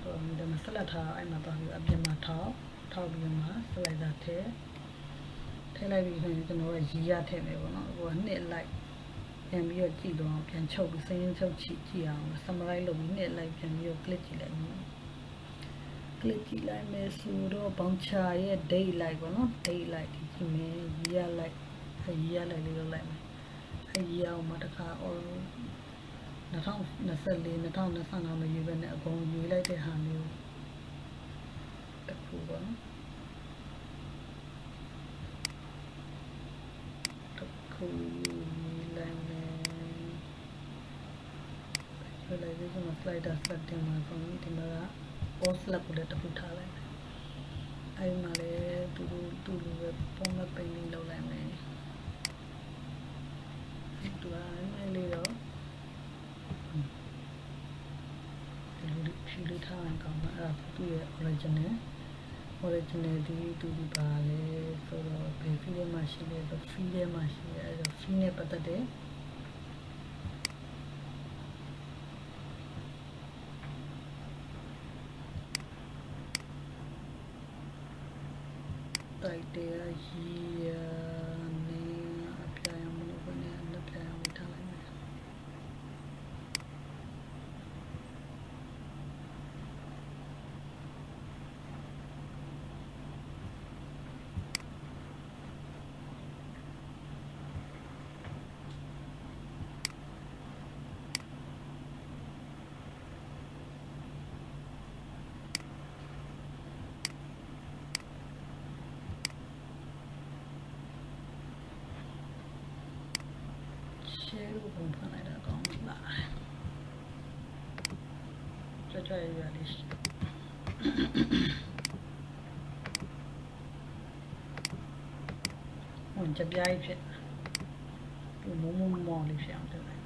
တော့ဒီမှာ select ထားအဲ့မှာပါပြီးအပြင်မှာထောက်ပြီးမှ slider ထည့်လိုက်ပြီးဆိုရင်ကျွန်တော်ကရီရထည့်မယ်ပေါ့နော်ဟိုကနှစ်လိုက်ပြန်ပြီးတော့ကြည့်တော့ပြန်ချုပ်ပြီးစင်းချုပ်ကြည့်အောင် summarize လုပ်ပြီးနှစ်လိုက်ပြန်ပြီးတော့ click ကြည့်လိုက်မယ် click ကြည့်လိုက်မယ်ဆိုတော့ voucher ရဲ့ date လိုက်ပေါ့နော် date လိုက်ကြည့်မယ် year လိုက်လေးလုပ်လိုက်မယ်year အောင်မှာတစ်ခါ 2024 2025မရွေးဘဲနဲ့အကုန်ရွေးလိုက်တဲ့ဟာမျိုးတစ်ခုပေါ့နော်တစ်ခုလိုက်မယ်ဆိုလိုက်ပြီးတော့ slider setting မှာဆိုရင်ဒီမှာက all select ကိုလည်းတစ်ခုထားလိုက်မယ်အဲ့မှာလည်းသူလိုပဲ format painting လုပ်လိုက်မယ်သူကလည်းလေးတော့ဖြူလေးထားရင်ကောင်းမှာအဲ့ဒါသူ့ရဲ့ original ဒီသူဒီပါလေဆိုတော့ဘယ် feel မှာရှိလဲဆို feel ထဲမှာရှိတယ်အဲ့တော့ feel နဲ့ပတ်သက်တဲ့တိုက်တဲ့ရီနေအပြာရောင်မလို့ဘယ်နဲ့လက်ပြာရောင်ထားလိုက်မယ် share လို့ပုံဖွင့်လိုက်တာကောင်းလာကြွကြွရရလေးဝင်ကြပြားဖြစ်ဒီမုံမောင်လေးဖြစ်အောင်လုပ်လိုက်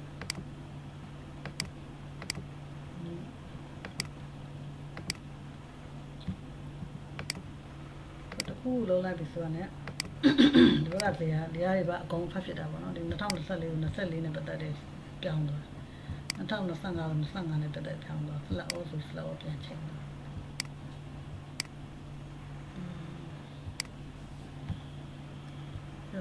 တခုလုံးလိုက်ပြီဆိုတော့ ਨੇ ဒီဘက်ကဇေယျတွေကအကုန်ဖတ်ဖြစ်တာပေါ့နော်ဒီ2024ကို24နဲ့ပတ်သက်တဲ့ပြောင်းသွား2025ကို25နဲ့ပတ်သက်ပြောင်းသွား flat all ဆို flat all ပြန်ချိန်သွာ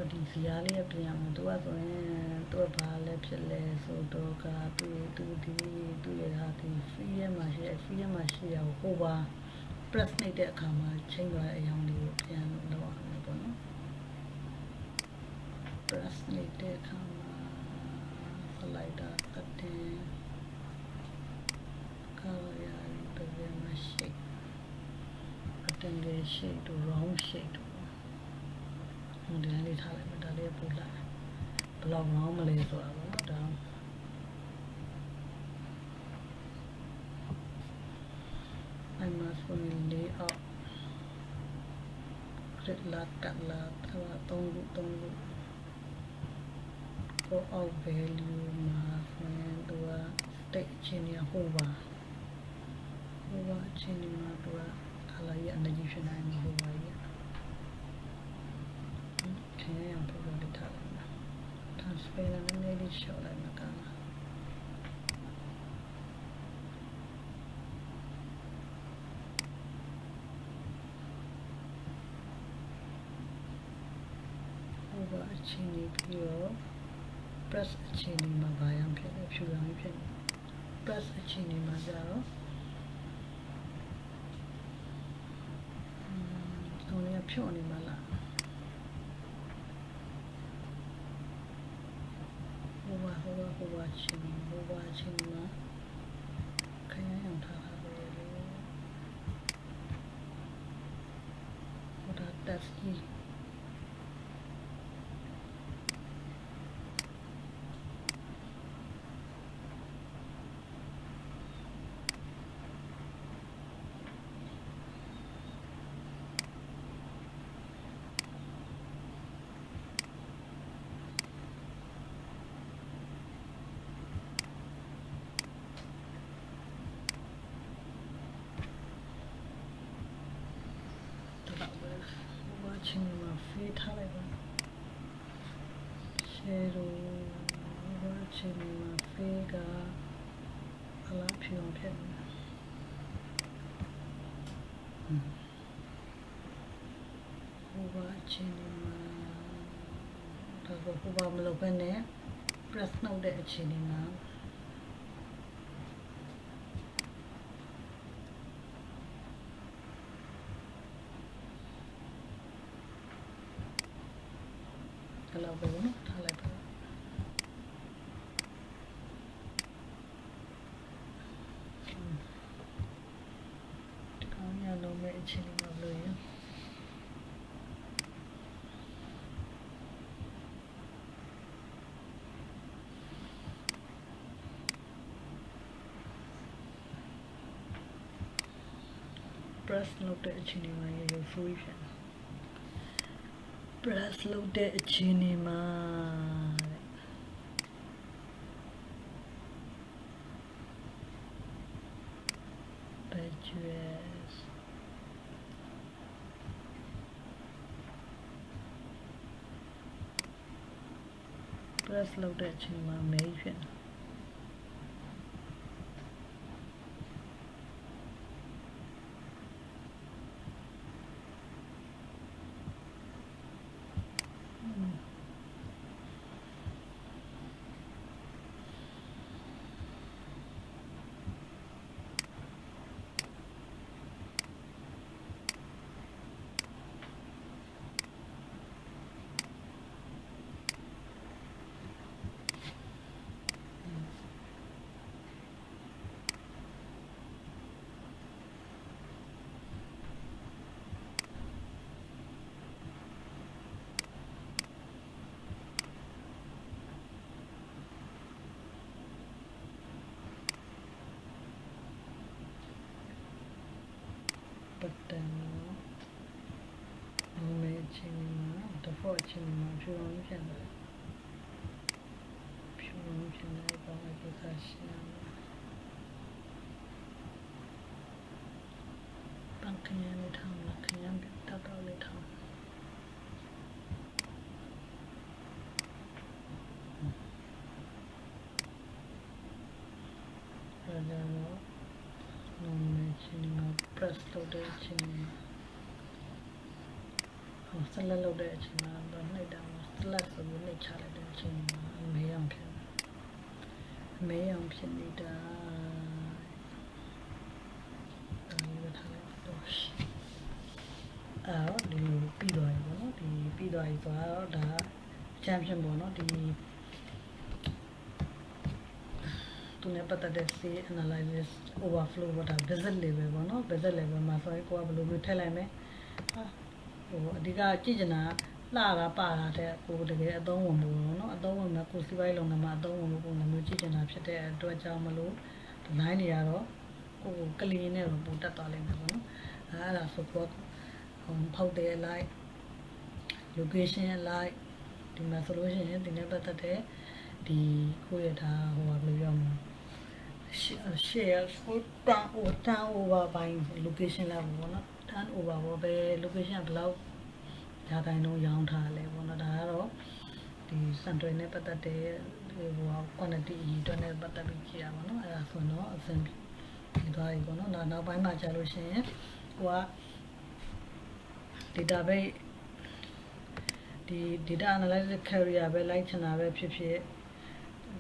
းဒီဇေယျလေးပြန်ရမှာသူကဆိုရင်သူကဘာလဲဖြစ်လဲဆိုတော့ကသူရဲ့ဟာဒီ free ရမှာရှိတယ် free ရမှာရှိရဟိုပါ press နေတဲ့အခါမှာချိန်သွားတဲ့အရောင်လေးကိုပြန်လုပ်ရမယ်ပေါ့နော် press နေတဲ့အခါမှာ slider cutting color ပြန်မှာ shape rectangle shape တို့ round shape တို့ဟိုဒီလေးထားလိုက်မယ်ဒါလေးပို့လိုက်ဘယ်လောက် round မလဲဆိုတာပေါ့နော်ဒါ I must only lay out grid လာကတ်လာတော့3ခုကို out value မှာဆိုရင်သူက state ချင်းရဟိုပါချင်းမှာသူက color ရ energy ဖြစ်နိုင်မှာဟိုပါရခင်ဗျာပေါ်လို့ထားလိုက်မယ် transparent နည်းနည်းလေးရှော့လိုက်မှာကအချင်းကြီးပြီးတော့ press အချင်းကြီးမှာဘာရောင်ဖြစ်လဲဖြူရောင်ဖြစ်နေ press အချင်းကြီးမှာကျတော့ဟိုလေးဖြော့နေမှာလားဟိုပါချင်းမှာခရမ်းရောင်ထားတာပဲလေဟိုဒါ test ကြီးချင်းမှာ free ထားလိုက်ပါ shadow ချင်းမှာ free ကအလားဖြူအောင်ဖြစ်နေဟိုချင်းမှာတော့ဟိုမလုပ်ဘဲနဲ့ press နှုတ်တဲ့အချိန်တွေမှာလောက်ပဲနော်ထားလိုက်ပါဒီကောင်ရလုံးမဲ့အချိန်မှာလို့ရ press လုပ်တဲ့အချိန်မှာရေ free ဖြစ်press လုပ်တဲ့အချိန်မှာ pages press လုပ်တဲ့အချိန်မှာ mail ဖြစ် button နော်မဲချင်းမှာdefault ချင်းမှာဖြူအောင်ဖြစ်နေဖြူအောင်ဖြစ်နေပါမယ်ဒီကရှင်းပန်းခရမ်းလေးထောင်းလာခရမ်းတောက်လေးထောင်းအဲ့ဒါတော့နော်မဲချင်းမှာ press လုပ်တဲ့ချင်းဆက်လက်လုပ်တဲ့အချိန်မှာတော့နှိပ်တာမှာဆက်လက်ဆိုပြီးနှိပ်ချလိုက်တဲ့အချိန်မှာအမဲအောင်ဖြစ်နေတာဒါလေးထားလိုက်တော့အော်ဒီလိုပြီးသွားပြီပေါ့နော်ဒီပြီးသွားပြီဆိုတော့ဒါချမ်းဖြစ်ပေါ့နော်ဒီသူနဲ့ပတ်သက်တဲ့ say analysis overflow ပေါ့ဒါ visit level ပေါ့နော် visit level မှာဆိုရင်ကိုကဘယ်လိုမျိုးထည့်လိုက်မယ်ဟိုအဓိကကြည့်ချင်တာလှတာပါတာတဲ့ကိုတကယ်အသုံးဝင်ဖို့เนาะအသုံးဝင်မဲ့ကိုစီးပွားရေးလုပ်ငန်းမှာအသုံးဝင်ဖို့ပုံစံမျိုးကြည့်ချင်တာဖြစ်တဲ့အတွက်ကြောင့်မလို့ဒီ line တွေကတော့ကိုကလီနဲ့တော့ပို့တက်သွားလိမ့်မယ်ပေါ့နော်အဲ့ဒါဆိုတော့ဖောက်တယ် like location like ဒီမှာဆိုလို့ရှိရင်ဒီနဲ့ပတ်သက်တဲ့ဒီကိုရထားဟိုဘယ်လိုပြောမလဲ share for turn over by location လာပေါ့နော် turn over ဘောပဲ location ဘယ်လောက်ရာခိုင်နှုန်းရောင်းထားလဲပေါ့နော်ဒါကတော့ဒီ center နဲ့ပတ်သက်တဲ့ဟို quantity အရေးအတွက်နဲ့ပတ်သက်ပြီးကြည့်ရပါတော့အဲ့ဒါဆိုတော့အဆင်ပြေသွားပြီပေါ့နော်နောက်ပိုင်းမှာကြာလို့ရှိရင်ဟိုက database ဒီ data analysis carrier ပဲလိုက်ချင်တာပဲဖြစ်ဖြစ်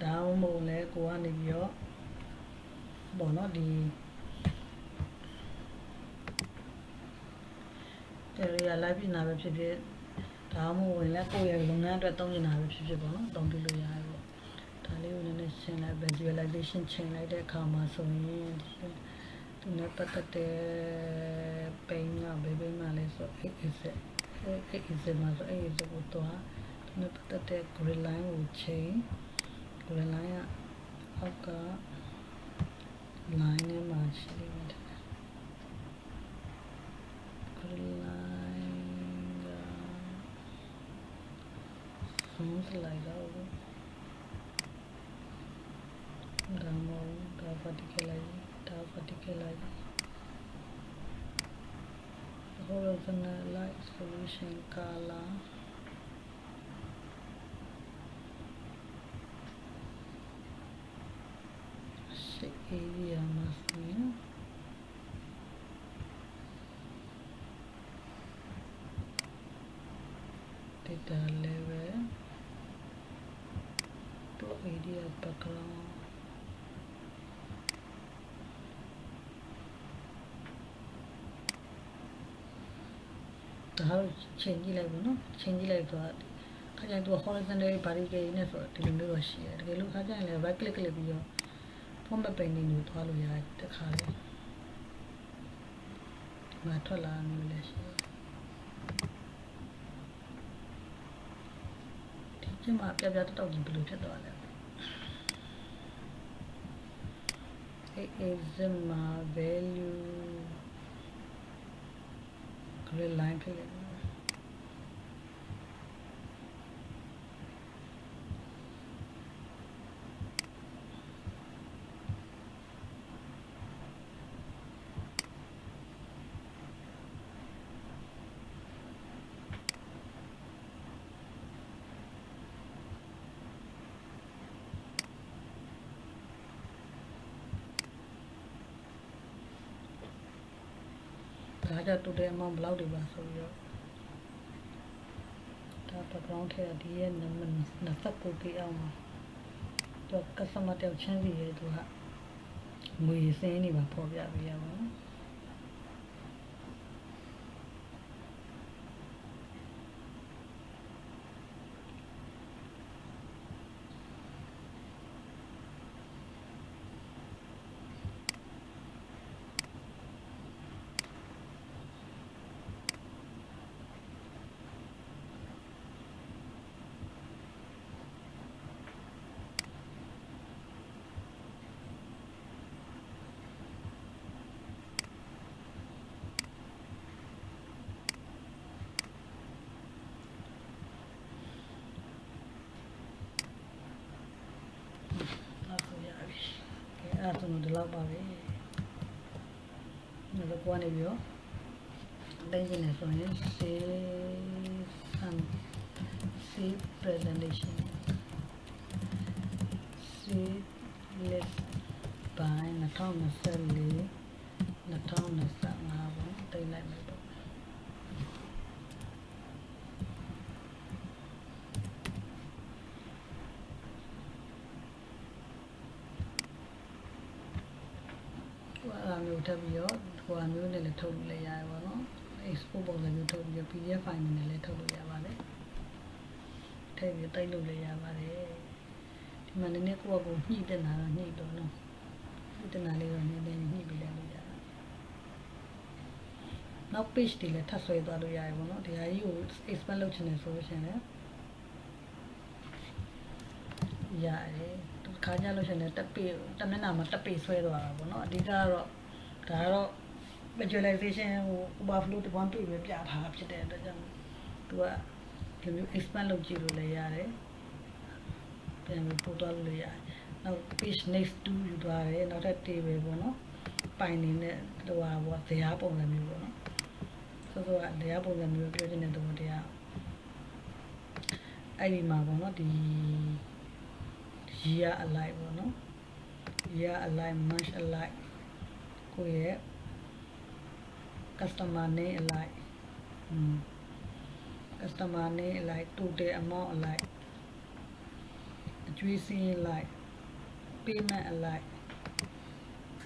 ဒါမှမဟုတ်လဲကိုကနေပြီးတော့ပေါ့နော်ဒီ carrier လိုက်ပြင်တာပဲဖြစ်ဖြစ်ဒါမှမဟုတ်လဲကိုယ့်ရဲ့လုပ်ငန်းအတွက်သုံးနေတာပဲဖြစ်ဖြစ်ပေါ့နော်သုံးပြလို့ရတယ်ပေါ့ဒါလေးကိုနည်းနည်းရှင်းလိုက် visualization ချိန်လိုက်တဲ့အခါမှာဆိုရင်သူနဲ့ပတ်သက်တဲ့ page ကဘယ်မှာလဲဆိုတော့ exit မှာဆိုအဲ့ဒီကိုတော့သူနဲ့ပတ်သက်တဲ့ grid line ကိုချိန် grid line ကအောက်က line နဲ့မှာရှိနေတယ် grid line ကဆုံးလိုက်တော့ဒါမှမဟုတ်ဒါ vertical line horizontal light solution color shape area မှာဆိုရင် data level plot area backgroundဒါတော့ချိန်ကြည့်လိုက်ပါနော်ချိန်ကြည့်လိုက်တော့ခါကျရင်သူ horizontal vertical နဲ့ဆိုတော့ဒီလိုမျိုးတော့ရှိတယ်တကယ်လို့ခါကျရင်လည်း right click ပြီးတော့ format painting ကိုသွားလို့ရတယ်တခါလေဒီမှာထွက်လာမျိုးလည်းရှိတယ်ဒီကျမပြပြတောက်ကြီးဘယ်လိုဖြစ်သွားလဲexample value grid line ဖြစ်တယ်ဒါကြတူတဲ့အမောင်ဘလောက်တွေပါဆိုပြီးတော့ဒါ background ထဲဒီရဲ့နံပါတ်29ပြအောင်ပါတော့ customer တယောက်ချင်းစီရဲ့သူကငွေစင်းနေပါပေါ်ပြပေးရပါဘူး အဲ့ဒါဆိုတော့ဒီလောက်ပါပဲငါတို့ကနေပြီးတော့တိုင်းနေဆိုရင် save presentation save list by 2024 2025ပေါ့တိတ်လိုက်မယ်ပေါ့မျိုးထပ်ပြီးတော့ဟိုအမျိုးနဲ့လည်းထုတ်လို့လည်းရတယ်ပေါ့နော် export ပုံစံမျိုးထုတ်ပြီး PDF file နဲ့လည်းထုတ်လို့ရပါတယ်ထည့်ပြီးတိုက်လို့လည်းရပါတယ်ဒီမှာနည်းနည်းကိုယ့်အကိုညှိတက်လာတော့ညှိတော့နော်ညှိတက်လာလေးတော့နည်းနည်းညှိပြီးလိုက်လို့ရတယ်နောက် page တွေလည်းထပ်ဆွဲသွားလို့ရတယ်ပေါ့နော်ဒီဟာကြီးကို expand လုပ်ချင်တယ်ဆိုလို့ရှိရင်လည်းရတယ်ခါကြလို့ရှိရင်တက်ပေတမျက်နှာမှာတက်ပေဆွဲသွားတာပေါ့နော်အဓိကကတော့ဒါကတော့ visualization ဟို overflow တပွားပြည့်ပဲပြထားတာဖြစ်တဲ့အတွက်ကြောင့်သူကဒီမျိုး expand လုပ်ကြည့်လို့လည်းရတယ်ပြန်ပြီးပို့သွားလို့လည်းရတယ်နောက် page next to ယူသွားတယ်နောက်ထပ် table ပေါ့နော်ပိုင်နေတဲ့ဟိုဟာပေါ့ဇာတ်ပုံစံမျိုးပေါ့နော်ဆိုတော့ဇာတ်ပုံစံမျိုးပြောချင်တဲ့သဘောတရားအဲ့ဒီမှာပေါ့နော်ဒီyear alike ပေါ့နော် year alike month alike ကိုယ့်ရဲ့ customer name alike customer name alike total amount alike အကျွေးစင်း alike payment alike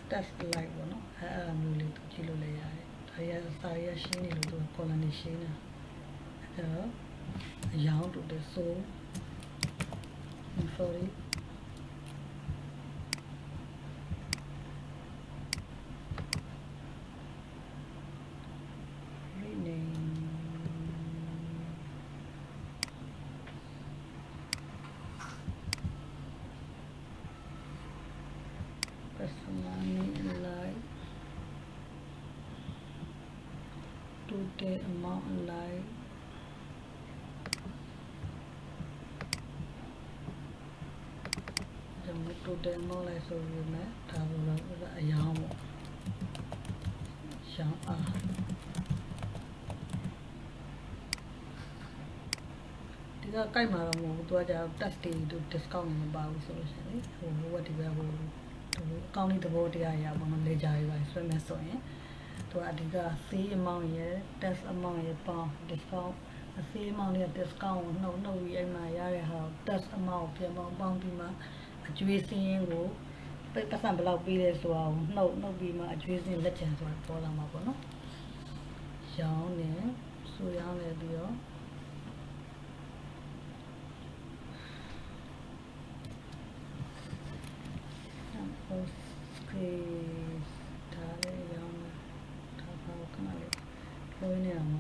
tax alike ပေါ့နော်အဲ့အမျိုးလေးကြည့်လို့လည်းရတယ်ဒါရစာရရှင်းနေလို့သူက column ရှင်းတာအဲ့တော့အရောင်း total so sorry total amount like total amount like ဆိုရမယ်ဒါဆိုတော့အရောင်းပေါ့ရှောင်းအားဒီကကြိုက်မှာတော့မဟုတ်ဘူးသူကကြာ tax တွေတို့ discount မပါဘူးဆိုလို့ရှိရင်ဟိုဘက်ဒီဘက်ဟိုအကောင့်လေးသဘောတရားရပါမယ် ledger တွေပါဆွဲမယ်ဆိုရင်သူကအဓိက sale amount ရယ် tax amount ရယ်ပေါင်း discount sale amount နဲ့ discount ကိုနှုတ်ပြီးအဲ့မှာရတဲ့ဟာ tax amount ကိုပြန်ပေါင်းပြီးမှအကျွေးစင်းကိုပတ်စံဘယ်လောက်ပေးလဲဆိုတာကိုနှုတ်ပြီးမှအကျွေးစင်းလက်ကျန်ဆိုတာပေါ်လာမှာပေါ့နော်ရောင်းနေဆိုရောင်းနေပြီးတော့ဒါလည်းရောင်းတာဘာခဏလေးလွှဲနေအောင်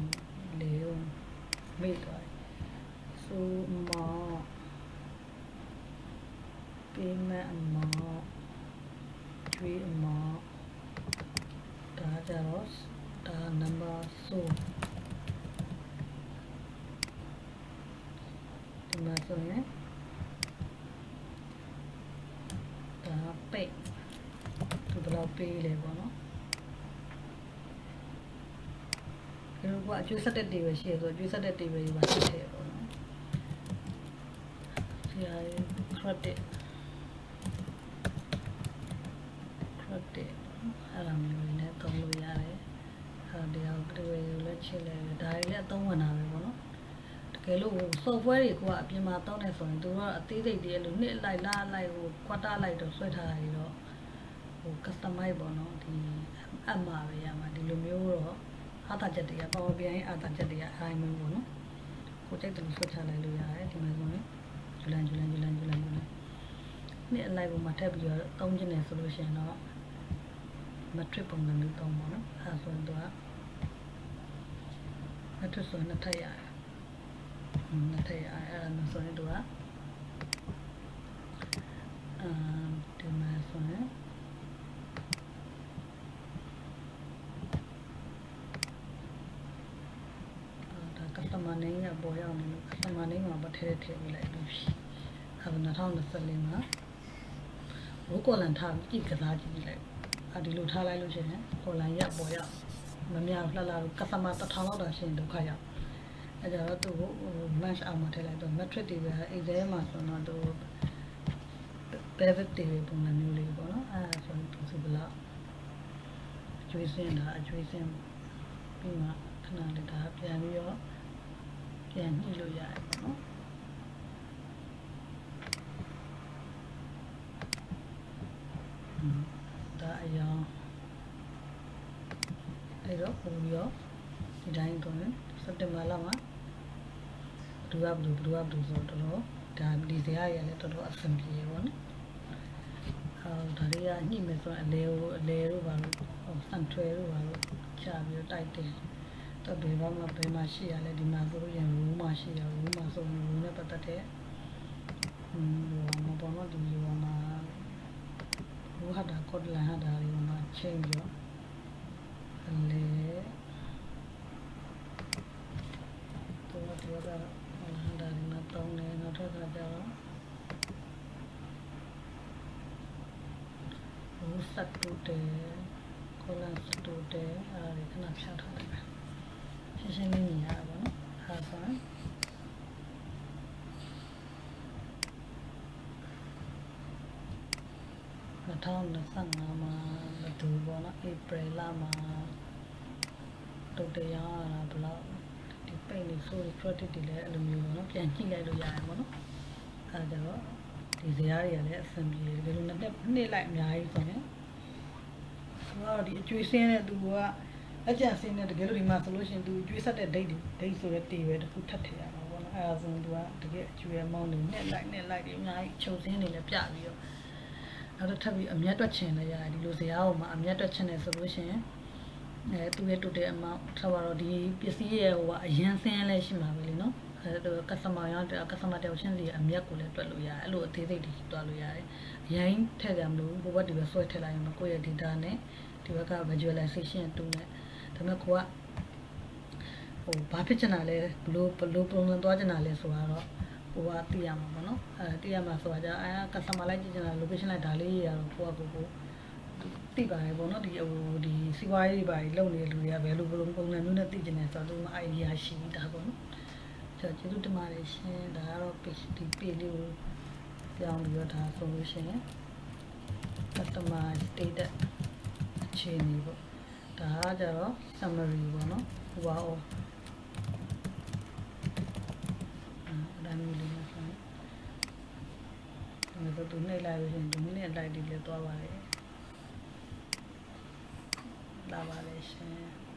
လေမေ့သွားဆိုမpayment amount ကျွေး amount ဒါကြတော့ဒါ number ဆိုဒီမှာဆိုရင်ဒါပိတ်သူဘယ်လောက်ပေးလဲပေါ့နော်ဒီလိုကအကျွေးဆက်တဲ့ table ရှိရဆိုအကျွေးဆက်တဲ့ table တွေပါဆက်ထည့်ပေါ့နော်ဒီဟာ creditအဲ့လိုမျိုးနဲ့သုံးလို့ရတယ်အဲ့ဒီအောင်ကြွေကိုလည်းချစ်လဲဒါတွေလည်းအသုံးဝင်တာပဲပေါ့နော်တကယ်လို့ software တွေကအပြင်မှာတောင်းနေဆိုရင်သူတို့ကအသေးစိတ်တွေအဲ့လိုနှစ်လိုက်လားလိုက်ဟို quarter လိုက်တော့ဆွဲထားတာတွေတော့ဟို customize ပေါ့နော်ဒီအမှားပဲရမှာဒီလိုမျိုးတော့အားသာချက်တွေက Power BI အားသာချက်တွေကအတိုင်းမျိုးပေါ့နော်ကိုကြိုက်တယ်လို့ဆွဲချလိုက်လို့ရတယ်ဒီမှာဆိုရင်ဇူလိုင်နှစ်အလိုက်ပုံမှာထပ်ပြီးတော့သုံးချင်တယ်ဆိုလို့ရှိရင်တော့matrix ပုံစံမျိုးသုံးပါနော်အဲဆိုရင်တော့ matrix ဆိုနှစ်ထပ်ရတယ်အဲ့ဒါမျိုးဆိုရင်တော့ဒီမှာဆိုရင်ဒါ customer name ကပေါ်ရောက်နေလို့ customer name မှာထည့်ပြီးလိုက်လို့အဲ့ဒါ2024မှာ ဘိုးကော်လန်ထားကြည့်ကစားကြည့်လိုက်ဒီလိုထားလိုက်လို့ရှိရင်ကော်လန်ရပေါ်ရမများလှလှကစမ1000လောက်တာရှင်ဒုက္ခရောက်အဲကြတော့သူမတ်အောင်မထည့်လိုက်တော့ metric တွေပဲအိမ်ထဲမှာဆိုတော့သူ private တွေပုံစံမျိုးလေးပေါ့နော်အဲဆိုရင်သူဘလောက်ကျွေးစင်းတာအကျွေးစင်းပြီးမှခဏလေးဒါပြန်ပြီးတော့ပြန်ညှိလို့ရတယ်ပေါ့နော်ဒါအရောင်အဲ့တော့ပုံပြီးတော့ဒီတိုင်းတော့စက်တင်ဘာလမှာဘယ်သူဆိုတော့ဒါဒီစရာရလည်းတော်တော်အဆင်ပြေပေါ့နော်ဒါတွေကညှိမယ်ဆိုရင်အလဲတို့ပါလို့စံထွဲတို့ပါလို့ချပြီးတော့တိုက်တယ်တော့ဘယ်မှာရှိရလဲဒီမှာဆိုလို့ရင်ရူးမှာရှိရရူးမှာဆိုရင်ရူးနဲ့ပတ်သက်တဲ့မပေါ်တော့ဒီရူးမှာရူးဟာတာကော့လန်ဟာတာတွေမှာချိန်ပြီးတော့အလဲတော့ကဟာတာတွေမှာတောင်းနေတော့ထပ်ကြတော့စတ်တူတယ်ကောလန်စတ်တူတယ်အဲဒီခဏဖြောက်ထားလိုက်ရှင်းလေးမြင်ရတာပေါ့နော်အဲဆိုရင်2025မှာဘယ်သူပေါ့နော်ဧပြီလမှာတုတ်တရားရတာဘယ်လောက်ဒီပိတ်နေဆိုရင် credit တွေလည်းအဲ့လိုမျိုးပေါ့နော်ပြန်ကြည့်လိုက်လို့ရတယ်ပေါ့နော်အဲဒါတော့ဒီဇာတ်တွေကလည်းအဆင်ပြေတယ်ဘယ်လိုနှစ်လိုက်အများကြီးဆိုရင်ဆိုတော့ဒီအကျွေးစင်းတဲ့သူကအကြံစင်းတဲ့တကယ်လို့ဒီမှာဆိုလို့ရှိရင်သူအကျွေးဆက်တဲ့ date ဆိုတဲ့တေပဲတစ်ခုထပ်ထည့်ရမှာပေါ့နော်အဲဒါဆိုရင်သူကတကယ်အကျွေးအမောင်းတွေနှစ်လိုက်တွေအများကြီးချုပ်စင်းနေလည်းပြပြီးတော့နောက်တော့ထပ်ပြီးအမျက်တွက်ချင်လည်းရတယ်ဒီလိုဇာတ်ဟိုမှာအမျက်တွက်ချင်တယ်ဆိုလို့ရှိရင်သူရဲ့တူတဲ့အမောင်းထားပါတော့ဒီပစ္စည်းရဲ့ဟိုကအရန်စင်းလည်းရှိမှာပဲလေနော်customer ရော customer တောင်ရှင်းစီအမြတ်ကိုလည်းတွက်လို့ရတယ်အဲ့လိုအသေးစိတ်တွေတွက်လို့ရတယ်အရင်ထည့်ကြမလို့ဘိုးဘက်ဒီဘက်ဆွဲထည့်လိုက်ရင်ကိုယ့်ရဲ့ data နဲ့ဒီဘက်က visualization တူနဲ့ဒါပေမဲ့ကိုကဘာဖြစ်ချင်တာလဲဘလို့ပုံစံသွားချင်တာလဲဆိုတော့ကိုကသိရမှာပေါ့နော်သိရမှာဆိုတာじゃcustomer လိုက်ကြည့်ချင်တာ location လိုက်ဒါလေးရတော့ကိုသိပါတယ်ပေါ့နော်ဒီစီးပွားရေးတွေပါလုပ်နေတဲ့လူတွေကဘယ်လိုပုံစံမျိုးနဲ့သိချင်တယ်ဆိုတော့သူက idea ရှိတာပေါ့နော်ကျေးဇူးတင်ပါတယ်ရှင်ဒါကတော့ page ဒီ page လေးကိုပြောင်းပြီးတော့ဒါဆိုလို့ရှိရင် customer status အခြေအနေပေါ့ဒါကကြတော့ summary ပေါ့နော်ဟိုပါအောင်ဒါမျိုးလေးနဲ့ဆိုရင်ဒါဆိုသူနှိပ်လိုက်လို့ရှိရင်ဒီမိနစ်အလိုက်ဒီလေးသွားပါလေလာပါလေရှင်